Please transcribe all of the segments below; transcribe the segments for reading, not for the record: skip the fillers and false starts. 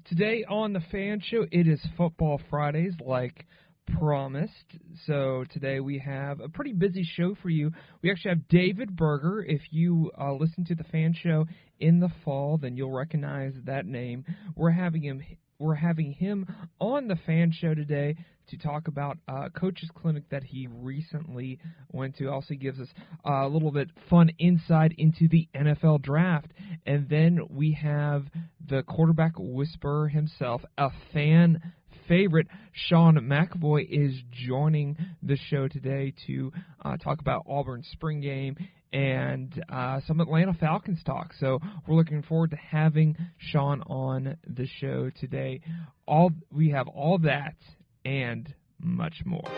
Today on the Fan Show, it is Football Fridays, like promised. So today we have a pretty busy show for you. We actually have David Berger. If you listen to the Fan Show in the fall, then you'll recognize that name. We're having him on the Fan Show today to talk about a coach's clinic that he recently went to. Also gives us a little bit fun insight into the NFL draft. And then we have the quarterback whisperer himself, a fan favorite, Sean McEvoy, is joining the show today to talk about Auburn's spring game and some Atlanta Falcons talk. So we're looking forward to having Sean on the show today. We have all that and much more.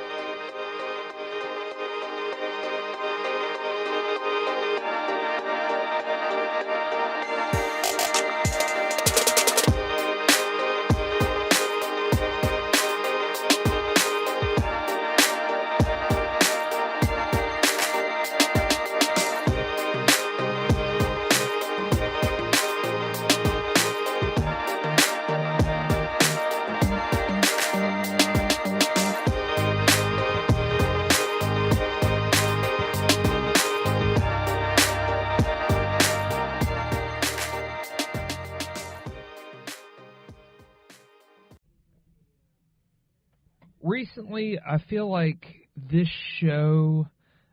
Recently, I feel like this show,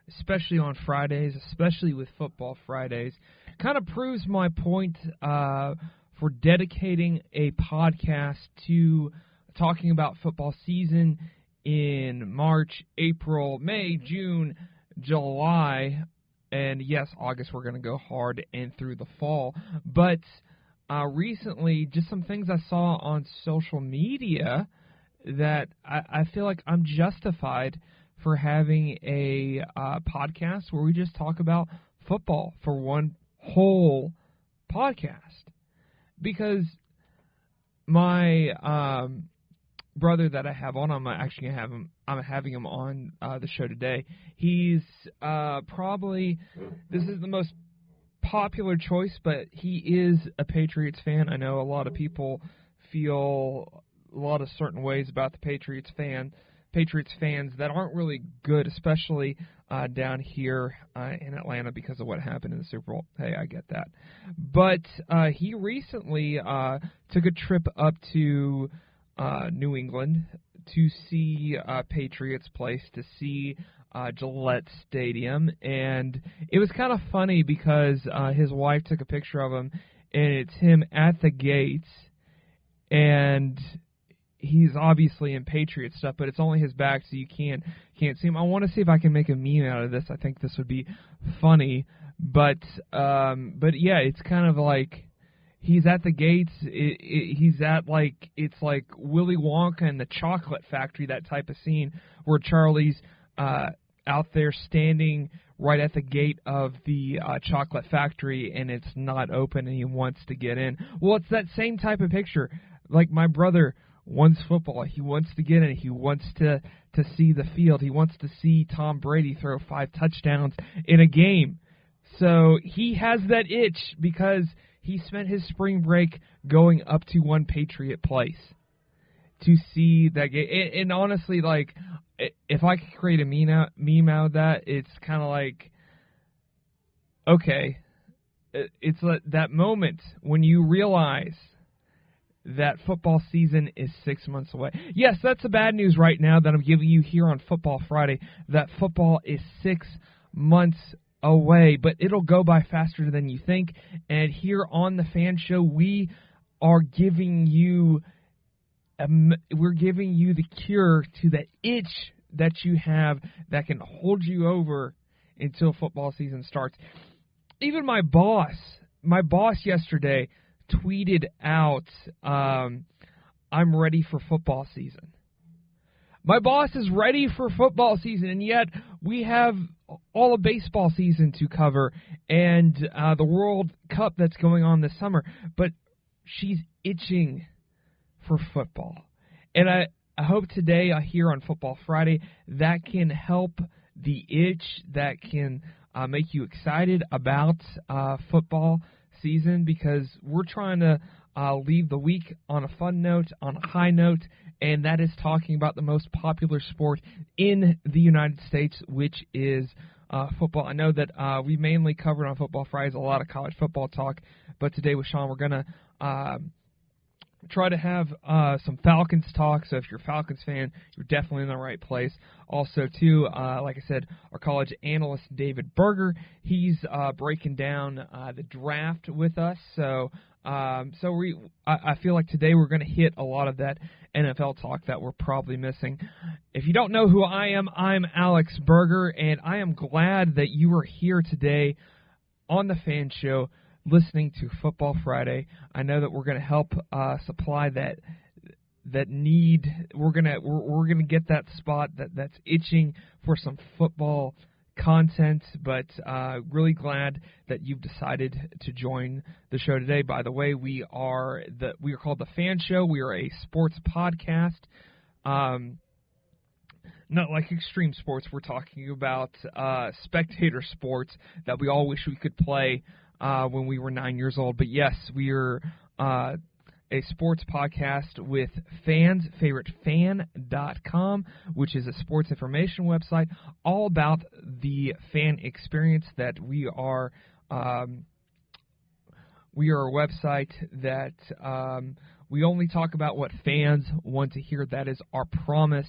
especially on Fridays, especially with Football Fridays, kind of proves my point for dedicating a podcast to talking about football season in March, April, May, June, July, and yes, August we're going to go hard and through the fall. But recently, just some things I saw on social media that I feel like I'm justified for having a podcast where we just talk about football for one whole podcast. Because my brother that I have on, I'm having him on the show today. He's probably, this is the most popular choice, but he is a Patriots fan. I know a lot of people feel a lot of certain ways about the Patriots fans that aren't really good, especially down here in Atlanta because of what happened in the Super Bowl. Hey, I get that. But he recently took a trip up to New England to see Patriots place, to see Gillette Stadium, and it was kind of funny because his wife took a picture of him, and it's him at the gates, and he's obviously in Patriot stuff, but it's only his back, so you can't see him. I want to see if I can make a meme out of this. I think this would be funny, but yeah, it's kind of like he's at the gates. He's at it's like Willy Wonka and the Chocolate Factory, that type of scene where Charlie's out there standing right at the gate of the chocolate factory, and it's not open, and he wants to get in. Well, it's that same type of picture. Like my brother wants football. He wants to get in. He wants to see the field. He wants to see Tom Brady throw 5 touchdowns in a game. So he has that itch because he spent his spring break going up to one Patriot place to see that game. And honestly, like, if I could create a meme out of that, it's kind of like, okay, it's that moment when you realize that football season is 6 months away. Yes, that's the bad news right now that I'm giving you here on Football Friday, that football is 6 months away, but it'll go by faster than you think. And here on the Fan Show, we are giving you the cure to the itch that you have that can hold you over until football season starts. Even my boss yesterday tweeted out, I'm ready for football season. My boss is ready for football season, and yet we have all of baseball season to cover and the World Cup that's going on this summer. But she's itching for football. And I hope today here on Football Friday that can help the itch, that can make you excited about football season, because we're trying to leave the week on a fun note, on a high note, and that is talking about the most popular sport in the United States, which is football. I know that we mainly covered on Football Fridays a lot of college football talk, but today with Sean, we're going to try to have some Falcons talk. So if you're a Falcons fan, you're definitely in the right place. Also, too, like I said, our college analyst, David Berger, he's breaking down the draft with us. So I feel like today we're going to hit a lot of that NFL talk that we're probably missing. If you don't know who I am, I'm Alex Berger, and I am glad that you are here today on the Fan Show listening to Football Friday. I know that we're going to help supply that need. We're gonna get that spot that's itching for some football content, but really glad that you've decided to join the show today. By the way, we are called the Fan Show. We are a sports podcast. Not like extreme sports. We're talking about spectator sports that we all wish we could play when we were 9 years old. But yes, we are a sports podcast with fansfavoritefan.com, which is a sports information website all about the fan experience. That we are a website that we only talk about what fans want to hear. That is our promise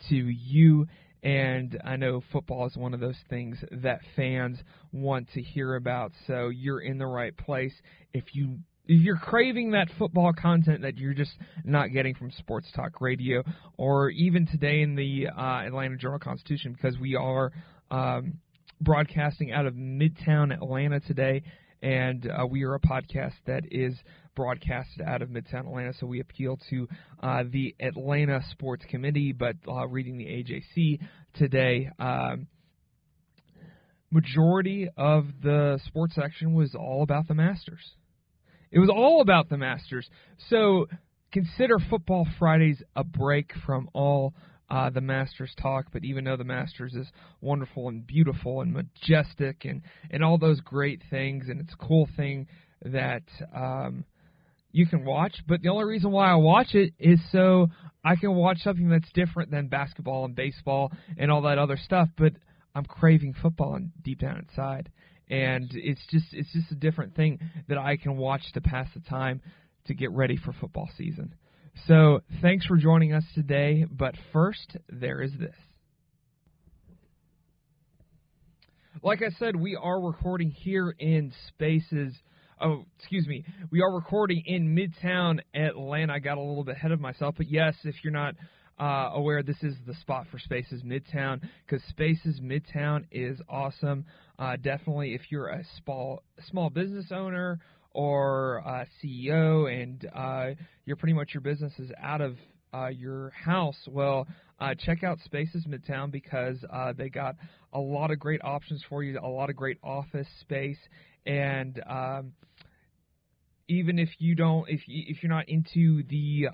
to you. And I know football is one of those things that fans want to hear about, so you're in the right place. If you're craving that football content that you're just not getting from Sports Talk Radio, or even today in the Atlanta Journal-Constitution, because we are broadcasting out of Midtown Atlanta today, and we are a podcast that is broadcasted out of Midtown Atlanta, so we appeal to the Atlanta Sports Committee. But reading the AJC today, majority of the sports section was all about the Masters. It was all about the Masters. So consider Football Fridays a break from all the Masters talk, but even though the Masters is wonderful and beautiful and majestic and all those great things, and it's a cool thing that you can watch, but the only reason why I watch it is so I can watch something that's different than basketball and baseball and all that other stuff, but I'm craving football deep down inside, and it's just a different thing that I can watch to pass the time to get ready for football season. So thanks for joining us today, but first, there is this. Like I said, we are recording here in Spaces. We are recording in Midtown Atlanta. I got a little bit ahead of myself, but yes, if you're not aware, this is the spot for Spaces Midtown, because Spaces Midtown is awesome. Definitely, if you're a small business owner or a CEO and you're pretty much your business is out of your house, well, check out Spaces Midtown, because they got a lot of great options for you, a lot of great office space, and even if you're not into the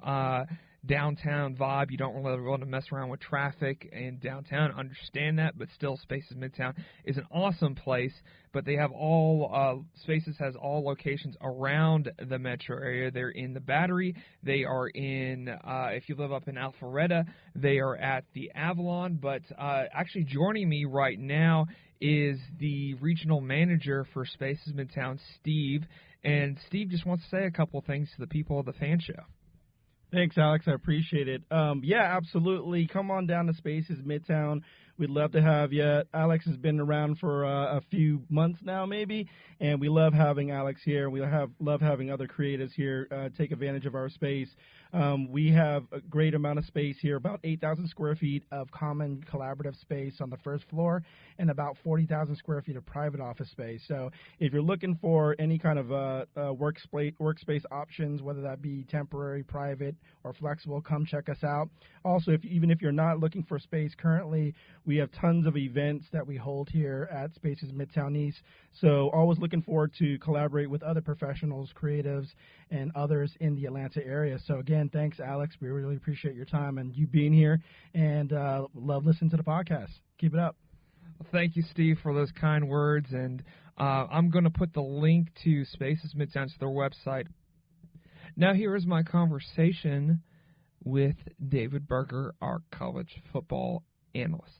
downtown vibe, you don't really want to mess around with traffic in downtown, understand that, but still Spaces Midtown is an awesome place. But they have Spaces has all locations around the metro area. They're in the Battery, they are in, if you live up in Alpharetta, they are at the Avalon. But actually joining me right now is the regional manager for Spaces Midtown, Steve, and Steve just wants to say a couple things to the people of the Fan Show. Thanks, Alex. I appreciate it. Yeah, absolutely. Come on down to Spaces Midtown. We'd love to have you. Alex has been around for a few months now, maybe, and we love having Alex here. We love having other creatives here take advantage of our space. We have a great amount of space here, about 8,000 square feet of common collaborative space on the first floor and about 40,000 square feet of private office space. So if you're looking for any kind of workspace options, whether that be temporary, private, or flexible, come check us out. Also, even if you're not looking for space currently, we have tons of events that we hold here at Spaces Midtown East. So always looking forward to collaborate with other professionals, creatives, and others in the Atlanta area. So again, thanks, Alex. We really appreciate your time and you being here, and love listening to the podcast. Keep it up. Well, thank you, Steve, for those kind words. And I'm going to put the link to Spaces Midtown to their website Now here is my conversation with David Berger, our college football analyst.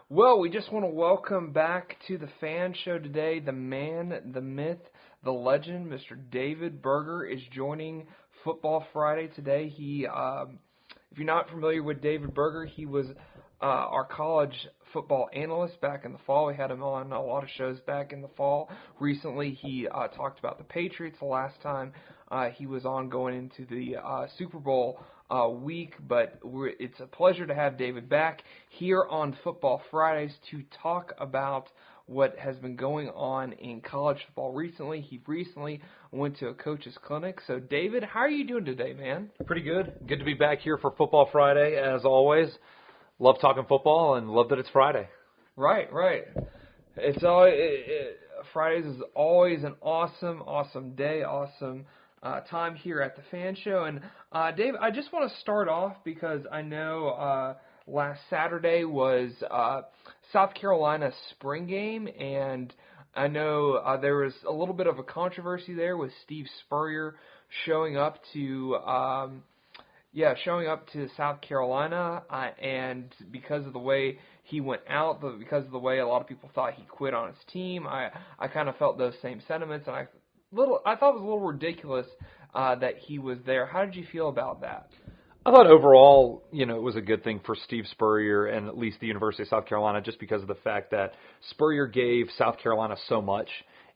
Well, we just want to welcome back to the fan show today the man, the myth, the legend, Mr. David Berger is joining Football Friday today. He, if you're not familiar with David Berger, he was our college football analyst back in the fall. We had him on a lot of shows back in the fall. Recently, he talked about the Patriots the last time he was on going into the Super Bowl week, but it's a pleasure to have David back here on Football Fridays to talk about what has been going on in college football recently. He recently went to a coach's clinic. So, David, how are you doing today, man? Pretty good. Good to be back here for Football Friday, as always. Love talking football and love that it's Friday. Right. It's always, Fridays is always an awesome day, awesome time here at the Fan Show. And Dave, I just want to start off because I know last Saturday was South Carolina's spring game, and I know there was a little bit of a controversy there with Steve Spurrier showing up to South Carolina, and because of the way he went out, because of the way a lot of people thought he quit on his team, I kind of felt those same sentiments, and I thought it was a little ridiculous that he was there. How did you feel about that? I thought overall, it was a good thing for Steve Spurrier and at least the University of South Carolina, just because of the fact that Spurrier gave South Carolina so much,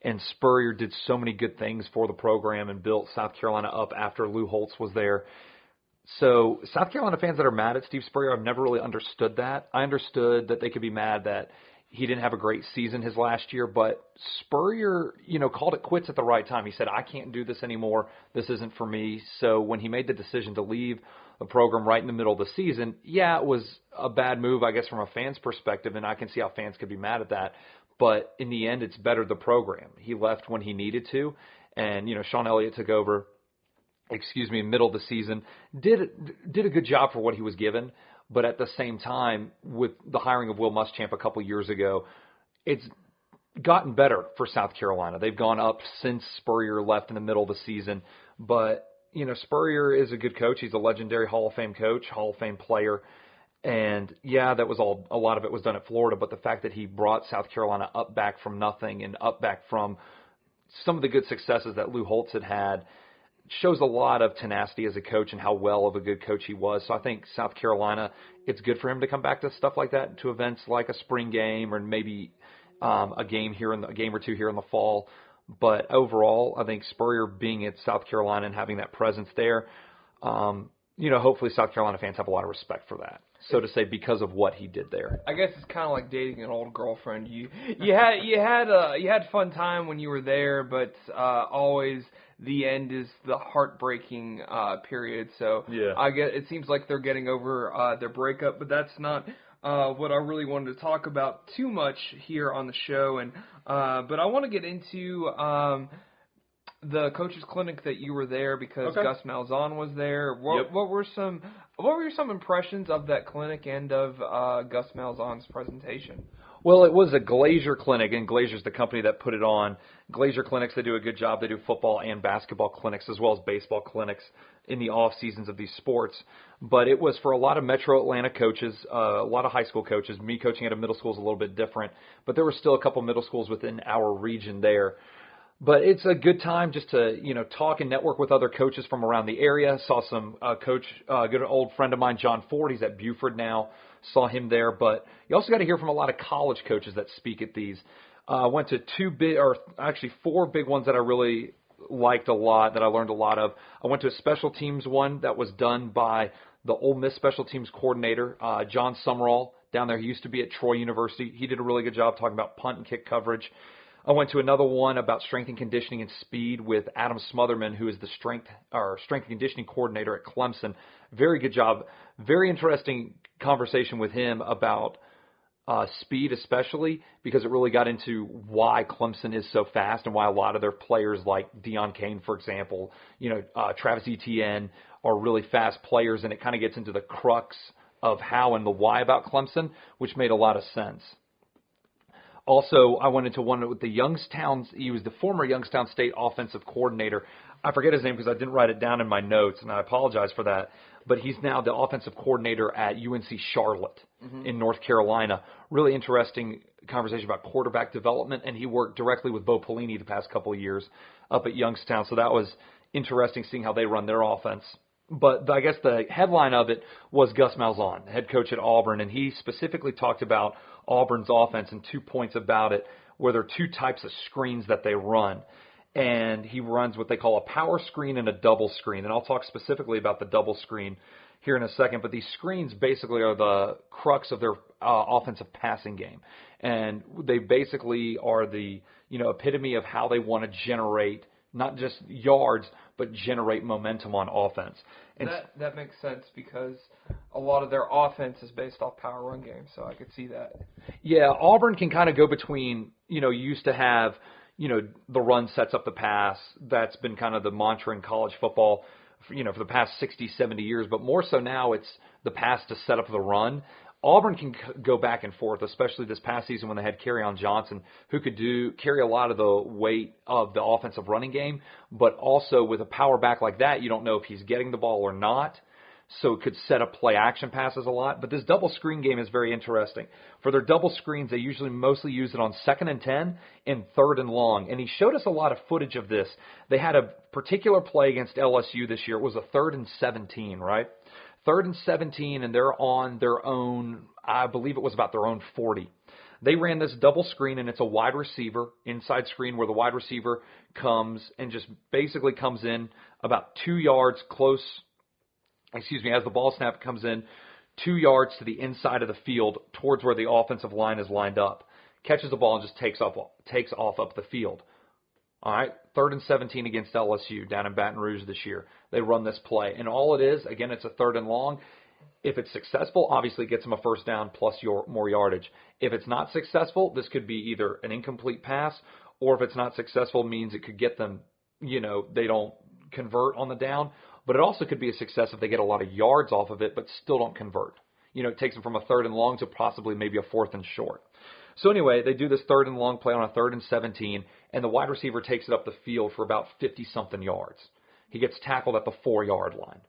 and Spurrier did so many good things for the program and built South Carolina up after Lou Holtz was there. So South Carolina fans that are mad at Steve Spurrier, I've never really understood that. I understood that they could be mad that he didn't have a great season his last year, but Spurrier, called it quits at the right time. He said, I can't do this anymore. This isn't for me. So when he made the decision to leave the program right in the middle of the season, yeah, it was a bad move, I guess, from a fan's perspective, and I can see how fans could be mad at that. But in the end, it's bettered the program. He left when he needed to, and, Sean Elliott took over, middle of the season, did a good job for what he was given. But at the same time, with the hiring of Will Muschamp a couple years ago, it's gotten better for South Carolina. They've gone up since Spurrier left in the middle of the season. But, Spurrier is a good coach. He's a legendary Hall of Fame coach, Hall of Fame player. And, yeah, that was a lot of it was done at Florida. But the fact that he brought South Carolina up back from nothing and up back from some of the good successes that Lou Holtz had shows a lot of tenacity as a coach and how well of a good coach he was. So I think South Carolina, it's good for him to come back to stuff like that, to events like a spring game or maybe a game or two here in the fall. But overall, I think Spurrier being at South Carolina and having that presence there, hopefully South Carolina fans have a lot of respect for that, so to say, because of what he did there. I guess it's kind of like dating an old girlfriend. You had fun time when you were there, but always the end is the heartbreaking period. So yeah. It seems like they're getting over their breakup, but that's not what I really wanted to talk about too much here on the show. And but I want to get into the coaches clinic that you were there because Gus Malzahn was there. What were some impressions of that clinic and of Gus Malzahn's presentation? Well, it was a Glazier clinic, and Glazier's the company that put it on. Glazier clinics, they do a good job. They do football and basketball clinics as well as baseball clinics in the off seasons of these sports. But it was for a lot of Metro Atlanta coaches, a lot of high school coaches. Me coaching at a middle school is a little bit different, but there were still a couple middle schools within our region there. But it's a good time just to, talk and network with other coaches from around the area. Saw some good old friend of mine, John Ford. He's at Buford now. Saw him there. But you also got to hear from a lot of college coaches that speak at these. Went to four big ones that I really liked a lot, that I learned a lot of. I went to a special teams one that was done by the Ole Miss special teams coordinator, John Summerall, down there. He used to be at Troy University. He did a really good job talking about punt and kick coverage. I went to another one about strength and conditioning and speed with Adam Smotherman, who is the strength and conditioning coordinator at Clemson. Very good job. Very interesting conversation with him about speed, especially because it really got into why Clemson is so fast and why a lot of their players, like Deion Kane, for example, Travis Etienne, are really fast players, and it kind of gets into the crux of how and the why about Clemson, which made a lot of sense. Also, I went into one with the Youngstown. He was the former Youngstown State offensive coordinator. I forget his name because I didn't write it down in my notes, and I apologize for that. But he's now the offensive coordinator at UNC Charlotte in North Carolina. Really interesting conversation about quarterback development, and he worked directly with Bo Pelini the past couple of years up at Youngstown. So that was interesting seeing how they run their offense. But I guess the headline of it was Gus Malzahn, head coach at Auburn, and he specifically talked about Auburn's offense and 2 points about it, where there are two types of screens that they run. And he runs what they call a power screen and a double screen. And I'll talk specifically about the double screen here in a second. But these screens basically are the crux of their offensive passing game. And they basically are the epitome of how they want to generate not just yards, but generate momentum on offense. And that makes sense because a lot of their offense is based off power run game, so I could see that. Yeah, Auburn can kind of go between, you used to have, the run sets up the pass. That's been kind of the mantra in college football, for the past 60, 70 years. But more so now, it's the pass to set up the run. Auburn can go back and forth, especially this past season when they had Kerryon Johnson, who could carry a lot of the weight of the offensive running game. But also with a power back like that, you don't know if he's getting the ball or not. So it could set up play action passes a lot. But this double screen game is very interesting. For their double screens, they usually mostly use it on 2nd and 10 and 3rd and long. And he showed us a lot of footage of this. They had a particular play against LSU this year. It was a 3rd and 17, right? 3rd and 17, and they're on their own, I believe it was about their own 40. They ran this double screen, and it's a wide receiver, inside screen, where the wide receiver comes and just basically comes in about 2 yards close, as the ball snap comes in 2 yards to the inside of the field towards where the offensive line is lined up. Catches the ball and just takes off up the field. All right, 3rd and 17 against LSU down in Baton Rouge this year. They run this play. And all it is, again, it's a 3rd and long. If it's successful, obviously it gets them a first down plus more yardage. If it's not successful, this could be either an incomplete pass, or if it's not successful, means it could get them, they don't convert on the down. But it also could be a success if they get a lot of yards off of it but still don't convert. It takes them from a 3rd and long to possibly maybe a 4th and short. So anyway, they do this 3rd and long play on a 3rd and 17, and the wide receiver takes it up the field for about 50-something yards. He gets tackled at the 4-yard line.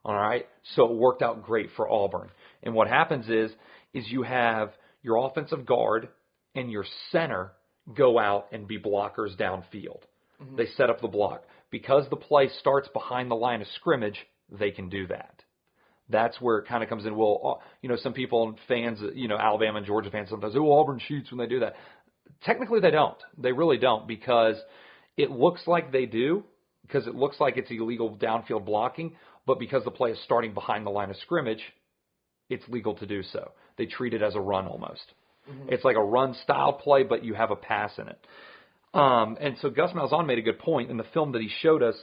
All right, so it worked out great for Auburn. And what happens is you have your offensive guard and your center go out and be blockers downfield. Mm-hmm. They set up the block. Because the play starts behind the line of scrimmage, they can do that. That's where it kind of comes in. Well, some people, fans, Alabama and Georgia fans sometimes say, oh, Auburn cheats when they do that. Technically, they don't. They really don't, because it looks like they do, because it looks like it's illegal downfield blocking, but because the play is starting behind the line of scrimmage, it's legal to do so. They treat it as a run almost. Mm-hmm. It's like a run-style play, but you have a pass in it. And so Gus Malzahn made a good point. In the film that he showed us,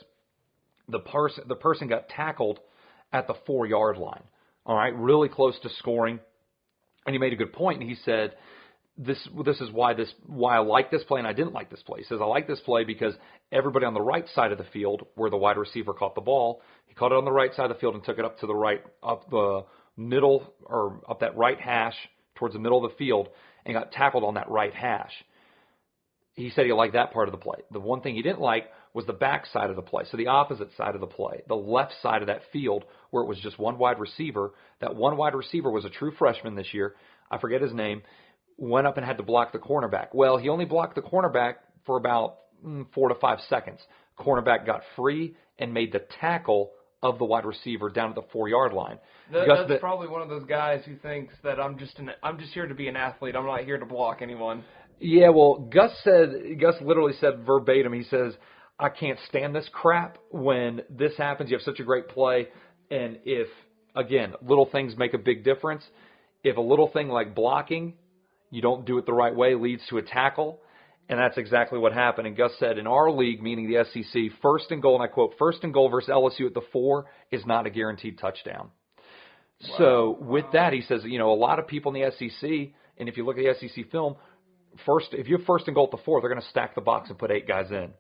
the person got tackled at the 4-yard line, all right, really close to scoring. And he made a good point, and he said, this is why I like this play and I didn't like this play. He says, I like this play because everybody on the right side of the field, where the wide receiver caught the ball, he caught it on the right side of the field and took it up to the right, up the middle, or up that right hash towards the middle of the field, and got tackled on that right hash. He said he liked that part of the play. The one thing he didn't like was the back side of the play, so the opposite side of the play, the left side of that field, where it was just one wide receiver. That one wide receiver was a true freshman this year. I forget his name. Went up and had to block the cornerback. Well, he only blocked the cornerback for about 4 to 5 seconds. Cornerback got free and made the tackle of the wide receiver down at the 4-yard line. That's probably one of those guys who thinks that I'm just here to be an athlete. I'm not here to block anyone. Yeah, well, Gus literally said verbatim, he says, I can't stand this crap when this happens. You have such a great play, and if, again, little things make a big difference. If a little thing like blocking, you don't do it the right way, leads to a tackle, and that's exactly what happened. And Gus said, in our league, meaning the SEC, 1st and goal, and I quote, 1st and goal versus LSU at the 4 is not a guaranteed touchdown. Wow. So with that, he says, a lot of people in the SEC, and if you look at the SEC film, if you have 1st and goal at the 4, they're going to stack the box and put 8 guys in.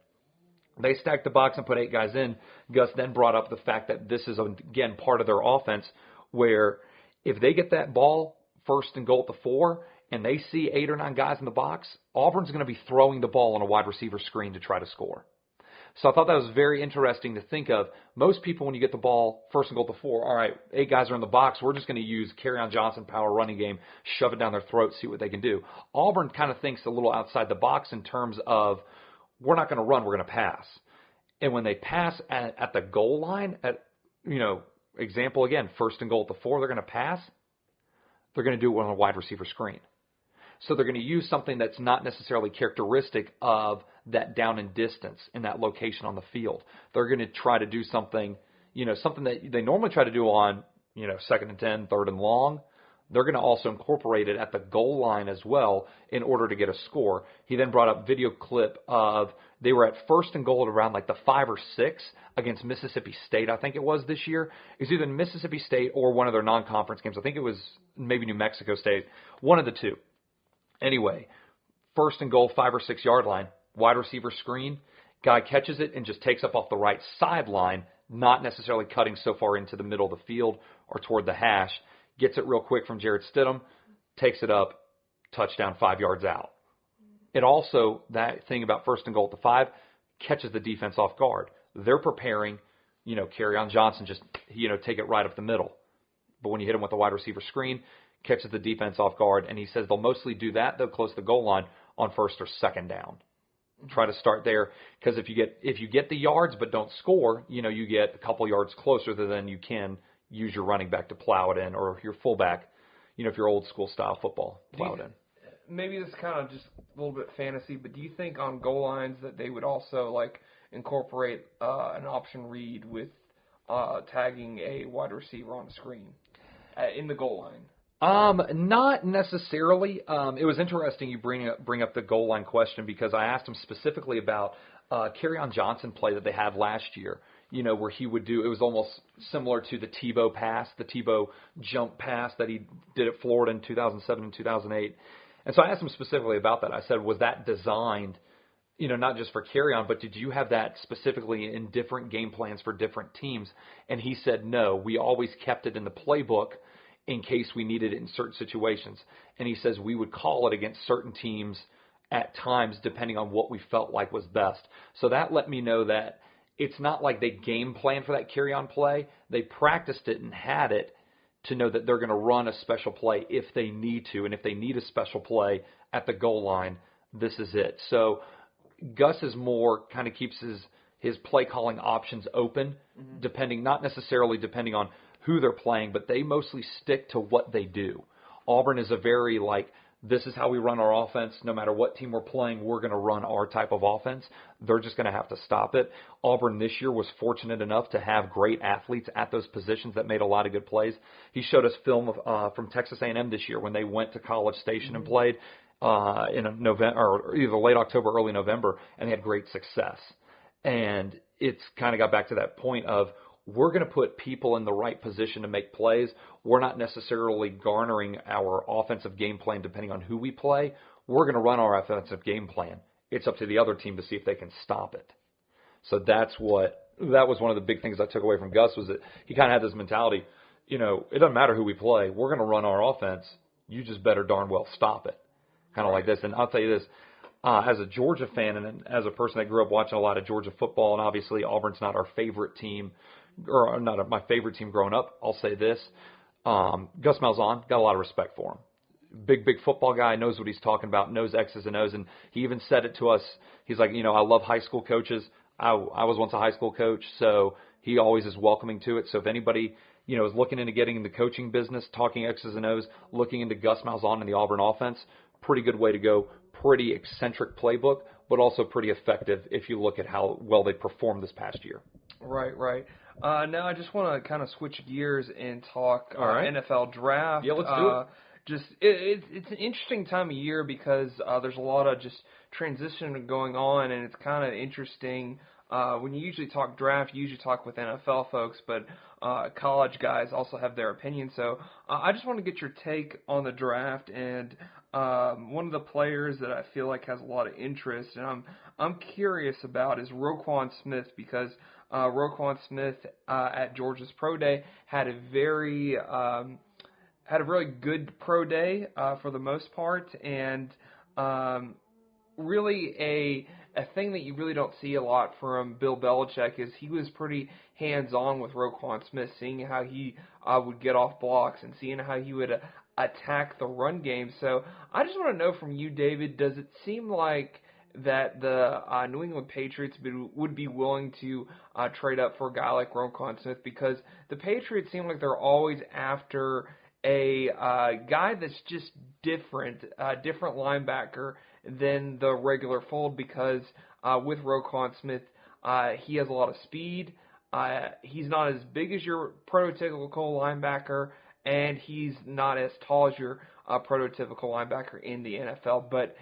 They stacked the box and put 8 guys in. Gus then brought up the fact that this is, again, part of their offense, where if they get that ball 1st and goal at the 4, and they see 8 or 9 guys in the box, Auburn's going to be throwing the ball on a wide receiver screen to try to score. So I thought that was very interesting to think of. Most people, when you get the ball, first and goal to 4, all right, 8 guys are in the box. We're just going to use Kerryon Johnson power running game, shove it down their throat, see what they can do. Auburn kind of thinks a little outside the box in terms of we're not going to run, we're going to pass. And when they pass at the goal line, example again, first and goal to 4, they're going to pass. They're going to do it on a wide receiver screen. So they're going to use something that's not necessarily characteristic of that down and distance in that location on the field. They're going to try to do something, something that they normally try to do on, 2nd and 10, 3rd and long. They're going to also incorporate it at the goal line as well in order to get a score. He then brought up video clip of they were at first and goal at around like the 5 or 6 against Mississippi State, I think it was this year. It was either Mississippi State or one of their non-conference games. I think it was maybe New Mexico State, one of the two. Anyway, first and goal, 5 or 6 yard line, wide receiver screen. Guy catches it and just takes up off the right sideline, not necessarily cutting so far into the middle of the field or toward the hash. Gets it real quick from Jarrett Stidham, takes it up, touchdown 5 yards out. It also, that thing about first and goal at the 5, catches the defense off guard. They're preparing, Kerryon Johnson, just, take it right up the middle. But when you hit him with the wide receiver screen, catches the defense off guard, and he says they'll mostly do that, they'll close the goal line on first or second down. Try to start there, because if you get the yards but don't score, you get a couple yards closer than you can use your running back to plow it in, or your fullback, if you're old school style football, plow it in. Maybe this is kind of just a little bit fantasy, but do you think on goal lines that they would also incorporate an option read with tagging a wide receiver on the screen in the goal line? Not necessarily. It was interesting you bring up the goal line question, because I asked him specifically about Kerryon Johnson play that they had last year, where he would do, it was almost similar to the Tebow pass, the Tebow jump pass that he did at Florida in 2007 and 2008. And so I asked him specifically about that. I said, was that designed, not just for Kerryon, but did you have that specifically in different game plans for different teams? And he said, no, we always kept it in the playbook in case we needed it in certain situations. And he says we would call it against certain teams at times depending on what we felt like was best. So that let me know that it's not like they game planned for that Kerryon play. They practiced it and had it to know that they're going to run a special play if they need to. And if they need a special play at the goal line, this is it. So Gus is more kind of keeps his play calling options open, not necessarily depending on who they're playing, but they mostly stick to what they do. Auburn is a very this is how we run our offense. No matter what team we're playing, we're going to run our type of offense. They're just going to have to stop it. Auburn this year was fortunate enough to have great athletes at those positions that made a lot of good plays. He showed us film from Texas A&M this year when they went to College Station and played in November, or either late October, early November, and they had great success. And it's kind of got back to that point of, we're going to put people in the right position to make plays. We're not necessarily garnering our offensive game plan depending on who we play. We're going to run our offensive game plan. It's up to the other team to see if they can stop it. So that was one of the big things I took away from Gus, was that he kind of had this mentality, it doesn't matter who we play. We're going to run our offense. You just better darn well stop it. Kind of like this. And I'll tell you this, as a Georgia fan and as a person that grew up watching a lot of Georgia football, and obviously Auburn's not our favorite team, or not my favorite team growing up, I'll say this. Gus Malzahn, got a lot of respect for him. Big football guy, knows what he's talking about, knows X's and O's, and he even said it to us. He's like, I love high school coaches. I was once a high school coach, so he always is welcoming to it. So if anybody, is looking into getting in the coaching business, talking X's and O's, looking into Gus Malzahn and the Auburn offense, pretty good way to go. Pretty eccentric playbook, but also pretty effective if you look at how well they performed this past year. Right. Now I just want to kind of switch gears and talk NFL draft. Yeah, let's do it. It's an interesting time of year because there's a lot of just transition going on, and it's kind of interesting. When you usually talk draft, you usually talk with NFL folks, but college guys also have their opinion. So I just want to get your take on the draft, and one of the players that I feel like has a lot of interest, and I'm curious about, is Roquan Smith, because Roquan Smith at Georgia's Pro Day had a very had a really good pro day for the most part, and really a thing that you really don't see a lot from Bill Belichick is he was pretty hands-on with Roquan Smith, seeing how he would get off blocks and seeing how he would attack the run game. So I just want to know from you, David, does it seem like that the New England Patriots would be willing to trade up for a guy like Roquan Smith? Because the Patriots seem like they're always after a guy that's just different linebacker than the regular fold, because with Roquan Smith, he has a lot of speed. He's not as big as your prototypical linebacker, and he's not as tall as your prototypical linebacker in the NFL, but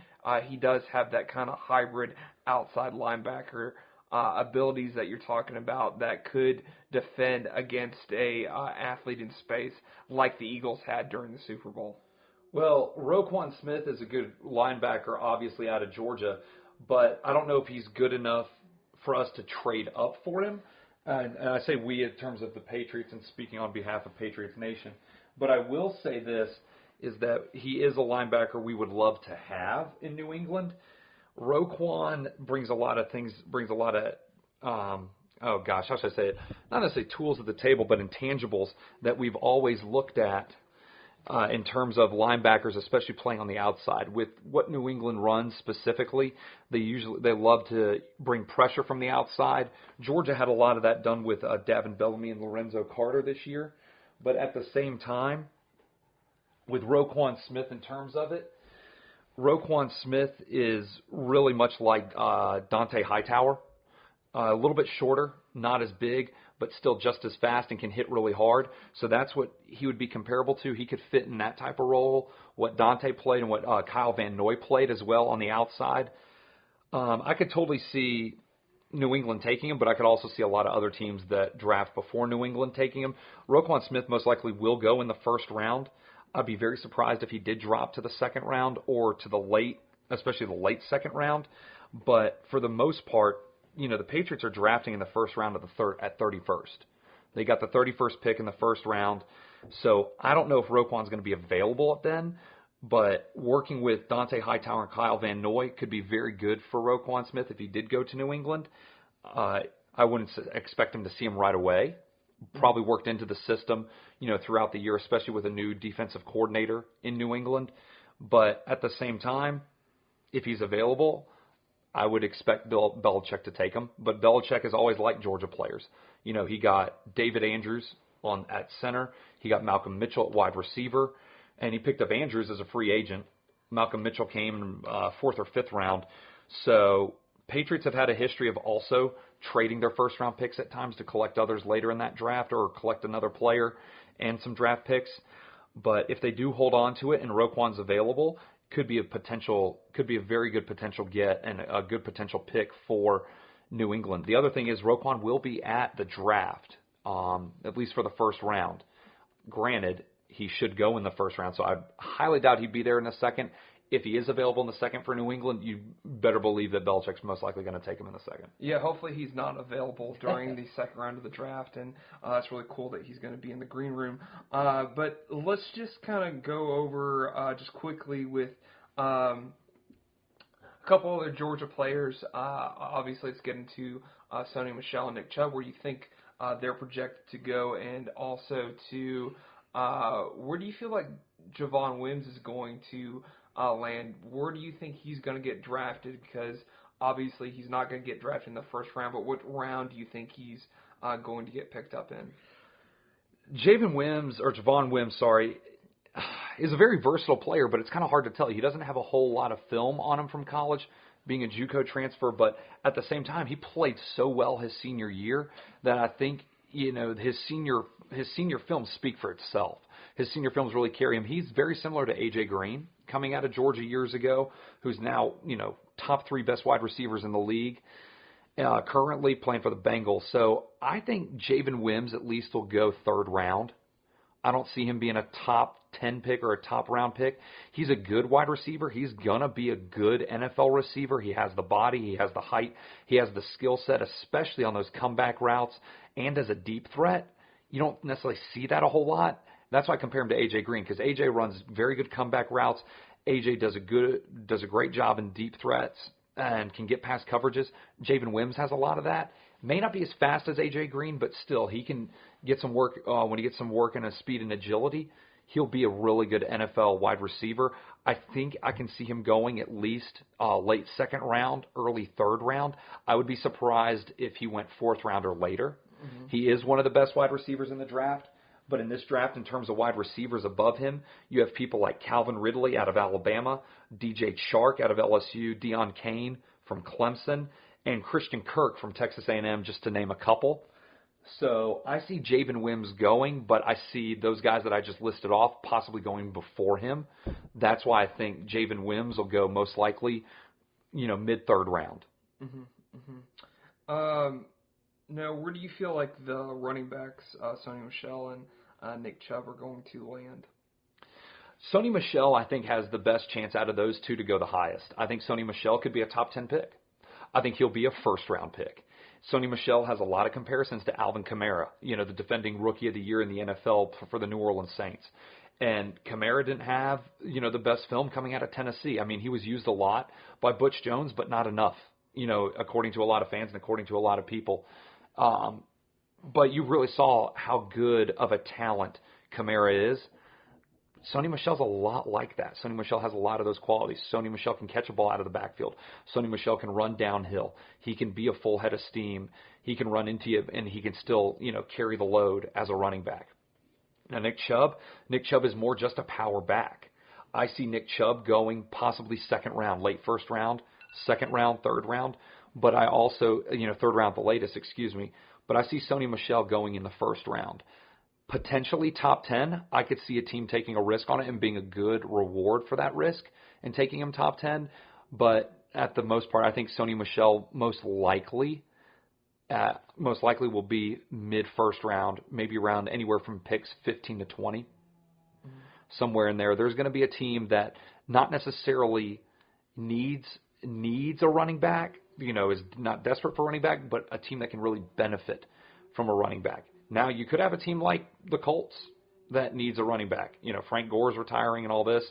he does have that kind of hybrid outside linebacker abilities that you're talking about that could defend against a athlete in space like the Eagles had during the Super Bowl. Well, Roquan Smith is a good linebacker, obviously, out of Georgia, but I don't know if he's good enough for us to trade up for him. And I say we in terms of the Patriots and speaking on behalf of Patriots Nation. But I will say this, is that he is a linebacker we would love to have in New England. Roquan brings a lot of, how should I say it? Not necessarily tools at the table, but intangibles that we've always looked at in terms of linebackers, especially playing on the outside. With what New England runs specifically, they love to bring pressure from the outside. Georgia had a lot of that done with Davin Bellamy and Lorenzo Carter this year. But at the same time, with Roquan Smith in terms of it, Roquan Smith is really much like Dante Hightower. A little bit shorter, not as big, but still just as fast and can hit really hard. So that's what he would be comparable to. He could fit in that type of role, what Dante played and what Kyle Van Noy played as well on the outside. I could totally see New England taking him, but I could also see a lot of other teams that draft before New England taking him. Roquan Smith most likely will go in the first round. I'd be very surprised if he did drop to the second round or to the late, especially the late second round. But for the most part, the Patriots are drafting in the first round of at 31st. They got the 31st pick in the first round. So I don't know if Roquan's going to be available then, but working with Dante Hightower and Kyle Van Noy could be very good for Roquan Smith if he did go to New England. I wouldn't expect him to see him right away. Probably worked into the system, throughout the year, especially with a new defensive coordinator in New England. But at the same time, if he's available, I would expect Bill Belichick to take him. But Belichick has always liked Georgia players. He got David Andrews at center. He got Malcolm Mitchell at wide receiver. And he picked up Andrews as a free agent. Malcolm Mitchell came in 4th or 5th round. So Patriots have had a history of also trading their first-round picks at times to collect others later in that draft or collect another player and some draft picks. But if they do hold on to it and Roquan's available, could be a very good potential get and a good potential pick for New England. The other thing is Roquan will be at the draft, at least for the first round. Granted, he should go in the first round, so I highly doubt he'd be there in the second. If he is available in the second for New England, you better believe that Belichick's most likely going to take him in the second. Yeah, hopefully he's not available during the second round of the draft, and it's really cool that he's going to be in the green room. But let's just kind of go over just quickly with a couple other Georgia players. Obviously, let's get into Sony Michel and Nick Chubb, where you think they're projected to go, and also to where do you feel like Javon Wims is going to land? Where do you think he's going to get drafted? Because obviously he's not going to get drafted in the first round, but what round do you think he's going to get picked up in? Javon Wims is a very versatile player, but it's kind of hard to tell. He doesn't have a whole lot of film on him from college, being a JUCO transfer, but at the same time, he played so well his senior year that I think his senior films speak for itself. His senior films really carry him. He's very similar to A.J. Green, coming out of Georgia years ago, who's now, top 3 best wide receivers in the league, currently playing for the Bengals. So I think Javon Wims at least will go 3rd round. I don't see him being a top 10 pick or a top round pick. He's a good wide receiver. He's going to be a good NFL receiver. He has the body. He has the height. He has the skill set, especially on those comeback routes and as a deep threat. You don't necessarily see that a whole lot That's why I compare him to A.J. Green, because A.J. runs very good comeback routes. A.J. does a great job in deep threats and can get past coverages. Javen Wims has a lot of that. May not be as fast as A.J. Green, but still, he can get some work. When he gets some work in his speed and agility, he'll be a really good NFL wide receiver. I think I can see him going at least late second round, early third round. I would be surprised if he went fourth round or later. Mm-hmm. He is one of the best wide receivers in the draft. But in this draft, in terms of wide receivers above him, you have people like Calvin Ridley out of Alabama, DJ Chark out of LSU, Deion Kane from Clemson, and Christian Kirk from Texas A&M, just to name a couple. So I see Javen Wims going, but I see those guys that I just listed off possibly going before him. That's why I think Javen Wims will go most likely, mid-third round. Mm-hmm, mm-hmm. Now, where do you feel like the running backs, Sony Michel and Nick Chubb, are going to land? Sony Michel, I think, has the best chance out of those two to go the highest. I think Sony Michel could be a top 10 pick. I think he'll be a first-round pick. Sony Michel has a lot of comparisons to Alvin Kamara, the defending Rookie of the Year in the NFL for the New Orleans Saints. And Kamara didn't have, the best film coming out of Tennessee. I mean, he was used a lot by Butch Jones, but not enough, according to a lot of fans and according to a lot of people. But you really saw how good of a talent Kamara is. Sony Michel's a lot like that. Sony Michel has a lot of those qualities. Sony Michel can catch a ball out of the backfield. Sony Michel can run downhill. He can be a full head of steam. He can run into you, and he can still, carry the load as a running back. Now, Nick Chubb is more just a power back. I see Nick Chubb going possibly second round, late first round, second round, third round. But I also, third round the latest, But I see Sony Michel going in the first round. Potentially top 10, I could see a team taking a risk on it and being a good reward for that risk and taking him top 10. But at the most part, I think Sony Michel most likely will be mid-first round, maybe around anywhere from picks 15 to 20, somewhere in there. There's going to be a team that not necessarily needs a running back, is not desperate for a running back, but a team that can really benefit from a running back. Now, you could have a team like the Colts that needs a running back. Frank Gore's retiring and all this,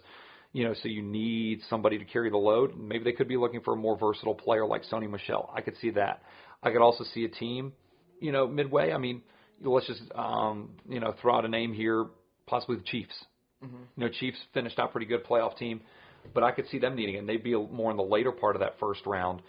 so you need somebody to carry the load. Maybe they could be looking for a more versatile player like Sony Michel. I could see that. I could also see a team, midway. I mean, let's just, throw out a name here, possibly the Chiefs. Mm-hmm. Chiefs finished out pretty good playoff team, but I could see them needing it. And they'd be more in the later part of that first round.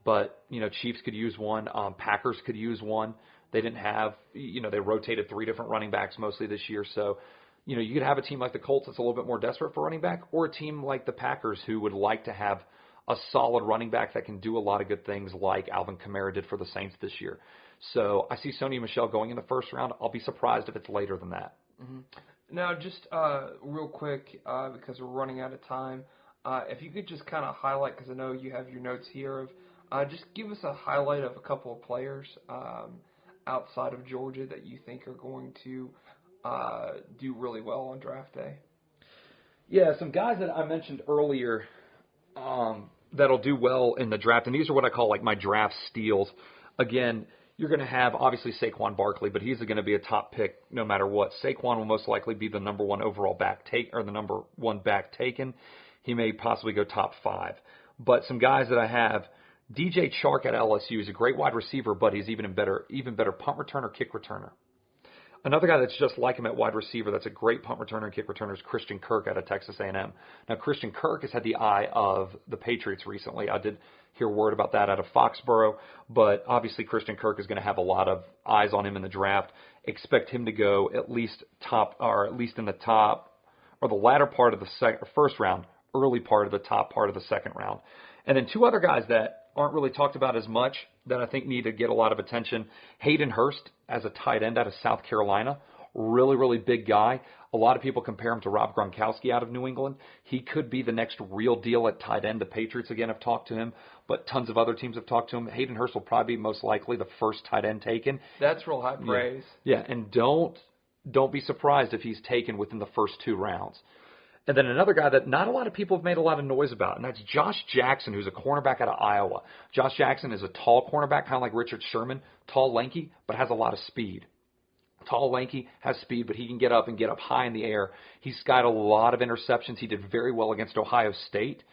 But, Chiefs could use one. Packers could use one. They didn't have, they rotated 3 different running backs mostly this year. So, you could have a team like the Colts that's a little bit more desperate for running back, or a team like the Packers who would like to have a solid running back that can do a lot of good things like Alvin Kamara did for the Saints this year. So I see Sony Michel going in the first round. I'll be surprised if it's later than that. Mm-hmm. Now, just real quick, because we're running out of time, if you could just kind of highlight, because I know you have your notes here, of just give us a highlight of a couple of players outside of Georgia that you think are going to do really well on draft day. Yeah, some guys that I mentioned earlier that'll do well in the draft, and these are what I call like my draft steals. Again, you're going to have obviously Saquon Barkley, but he's going to be a top pick no matter what. Saquon will most likely be the number 1 overall back the number 1 back taken. He may possibly go top 5. But some guys that I have, DJ Chark at LSU is a great wide receiver, but he's even better punt returner, kick returner. Another guy that's just like him at wide receiver that's a great punt returner and kick returner is Christian Kirk out of Texas A&M. Now, Christian Kirk has had the eye of the Patriots recently. I did hear word about that out of Foxborough, but obviously Christian Kirk is going to have a lot of eyes on him in the draft. Expect him to go at least in the top or the latter part of the first round, early part of the top part of the second round. And then 2 other guys that aren't really talked about as much that I think need to get a lot of attention. Hayden Hurst as a tight end out of South Carolina. Really, really big guy. A lot of people compare him to Rob Gronkowski out of New England. He could be the next real deal at tight end. The Patriots, again, have talked to him, but tons of other teams have talked to him. Hayden Hurst will probably be most likely the first tight end taken. That's real high praise. Yeah, and don't be surprised if he's taken within the first 2 rounds. And then another guy that not a lot of people have made a lot of noise about, and that's Josh Jackson, who's a cornerback out of Iowa. Josh Jackson is a tall cornerback, kind of like Richard Sherman, tall, lanky, but has a lot of speed. Tall, lanky, has speed, but he can get up and get up high in the air. He's got a lot of interceptions. He did very well against Ohio State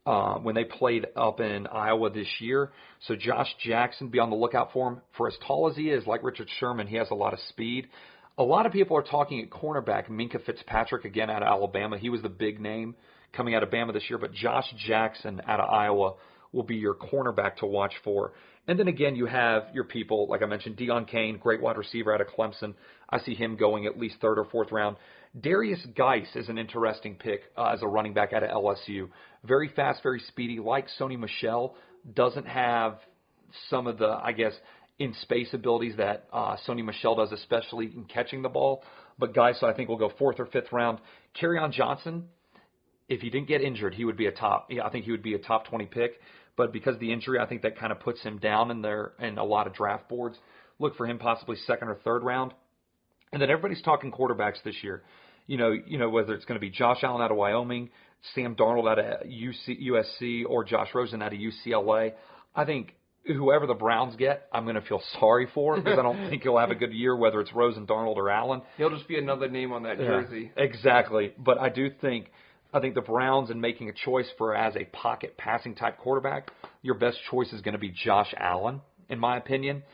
when they played up in Iowa this year. So Josh Jackson, be on the lookout for him. For as tall as he is, like Richard Sherman, he has a lot of speed. A lot of people are talking at cornerback, Minkah Fitzpatrick, again out of Alabama. He was the big name coming out of Bama this year, but Josh Jackson out of Iowa will be your cornerback to watch for. And then again, you have your people, like I mentioned, Deion Kane, great wide receiver out of Clemson. I see him going at least third or fourth round. Darius Geis is an interesting pick as a running back out of LSU. Very fast, very speedy. Like Sony Michel, doesn't have some of the, I guess, in-space abilities that Sony Michel does, especially in catching the ball. But Geis, I think, will go fourth or fifth round. Kerryon Johnson, if he didn't get injured, he would be I think he would be a top 20 pick. But because of the injury, I think that kind of puts him down in a lot of draft boards. Look for him possibly second or third round. And then everybody's talking quarterbacks this year. You know whether it's going to be Josh Allen out of Wyoming, Sam Darnold out of USC, or Josh Rosen out of UCLA. I think whoever the Browns get, I'm going to feel sorry for because I don't think he'll have a good year, whether it's Rosen, Darnold, or Allen. He'll just be another name on that jersey. Exactly. But I think the Browns, in making a choice for as a pocket passing type quarterback, your best choice is going to be Josh Allen, in my opinion.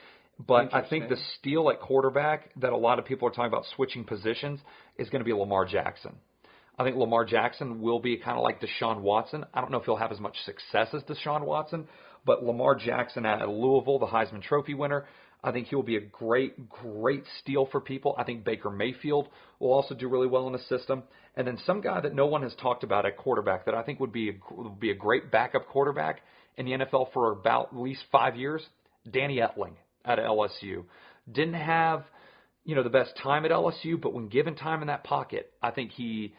But I think the steal at quarterback that a lot of people are talking about switching positions is going to be Lamar Jackson. I think Lamar Jackson will be kind of like Deshaun Watson. I don't know if he'll have as much success as Deshaun Watson, but Lamar Jackson at Louisville, the Heisman Trophy winner, I think he will be a great, great steal for people. I think Baker Mayfield will also do really well in the system. And then some guy that no one has talked about at quarterback that I think would be a great backup quarterback in the NFL for about at least 5 years, Danny Etling out of LSU. Didn't have, the best time at LSU, but when given time in that pocket, I think he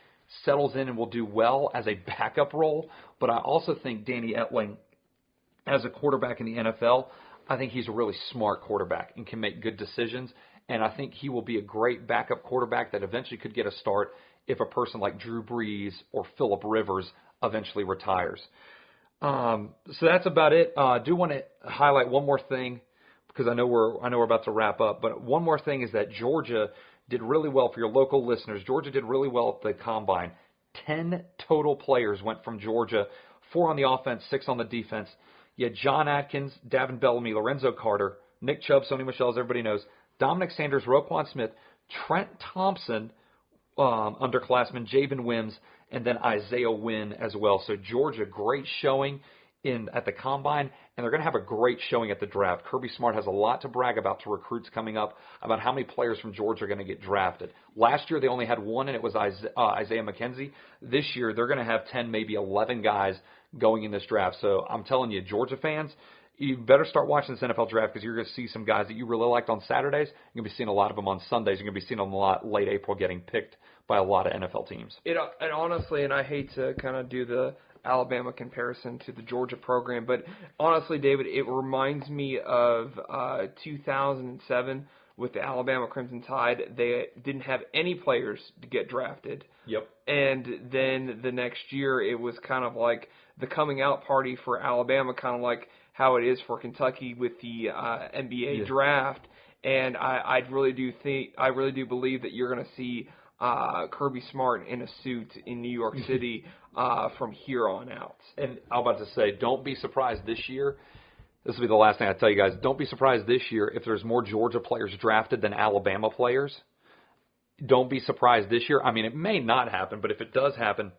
settles in and will do well as a backup role. But I also think Danny Etling, as a quarterback in the NFL, I think he's a really smart quarterback and can make good decisions. And I think he will be a great backup quarterback that eventually could get a start if a person like Drew Brees or Phillip Rivers eventually retires. So that's about it. I do want to highlight one more thing because I know we're about to wrap up. But one more thing is that Georgia did really well for your local listeners. Georgia did really well at the Combine. 10 total players went from Georgia, 4 on the offense, 6 on the defense. You had John Atkins, Davin Bellamy, Lorenzo Carter, Nick Chubb, Sony Michel, as everybody knows, Dominic Sanders, Roquan Smith, Trent Thompson, underclassman, Javen Wims, and then Isaiah Wynn as well. So Georgia, great showing at the Combine, and they're going to have a great showing at the draft. Kirby Smart has a lot to brag about to recruits coming up about how many players from Georgia are going to get drafted. Last year they only had one, and it was Isaiah McKenzie. This year they're going to have 10, maybe 11 guys going in this draft. So I'm telling you, Georgia fans, you better start watching this NFL draft because you're going to see some guys that you really liked on Saturdays. You're going to be seeing a lot of them on Sundays. You're going to be seeing them a lot late April getting picked by a lot of NFL teams. And honestly, and I hate to kind of do the Alabama comparison to the Georgia program, but honestly, David, it reminds me of 2007 with the Alabama Crimson Tide. They didn't have any players to get drafted. Yep. And then the next year, it was kind of like the coming out party for Alabama, kind of like how it is for Kentucky with the NBA draft. And I really do believe that you're going to see Kirby Smart in a suit in New York City from here on out. And I'm about to say, don't be surprised this year. This will be the last thing I tell you guys. Don't be surprised this year if there's more Georgia players drafted than Alabama players. Don't be surprised this year. I mean, it may not happen, but if it does happen,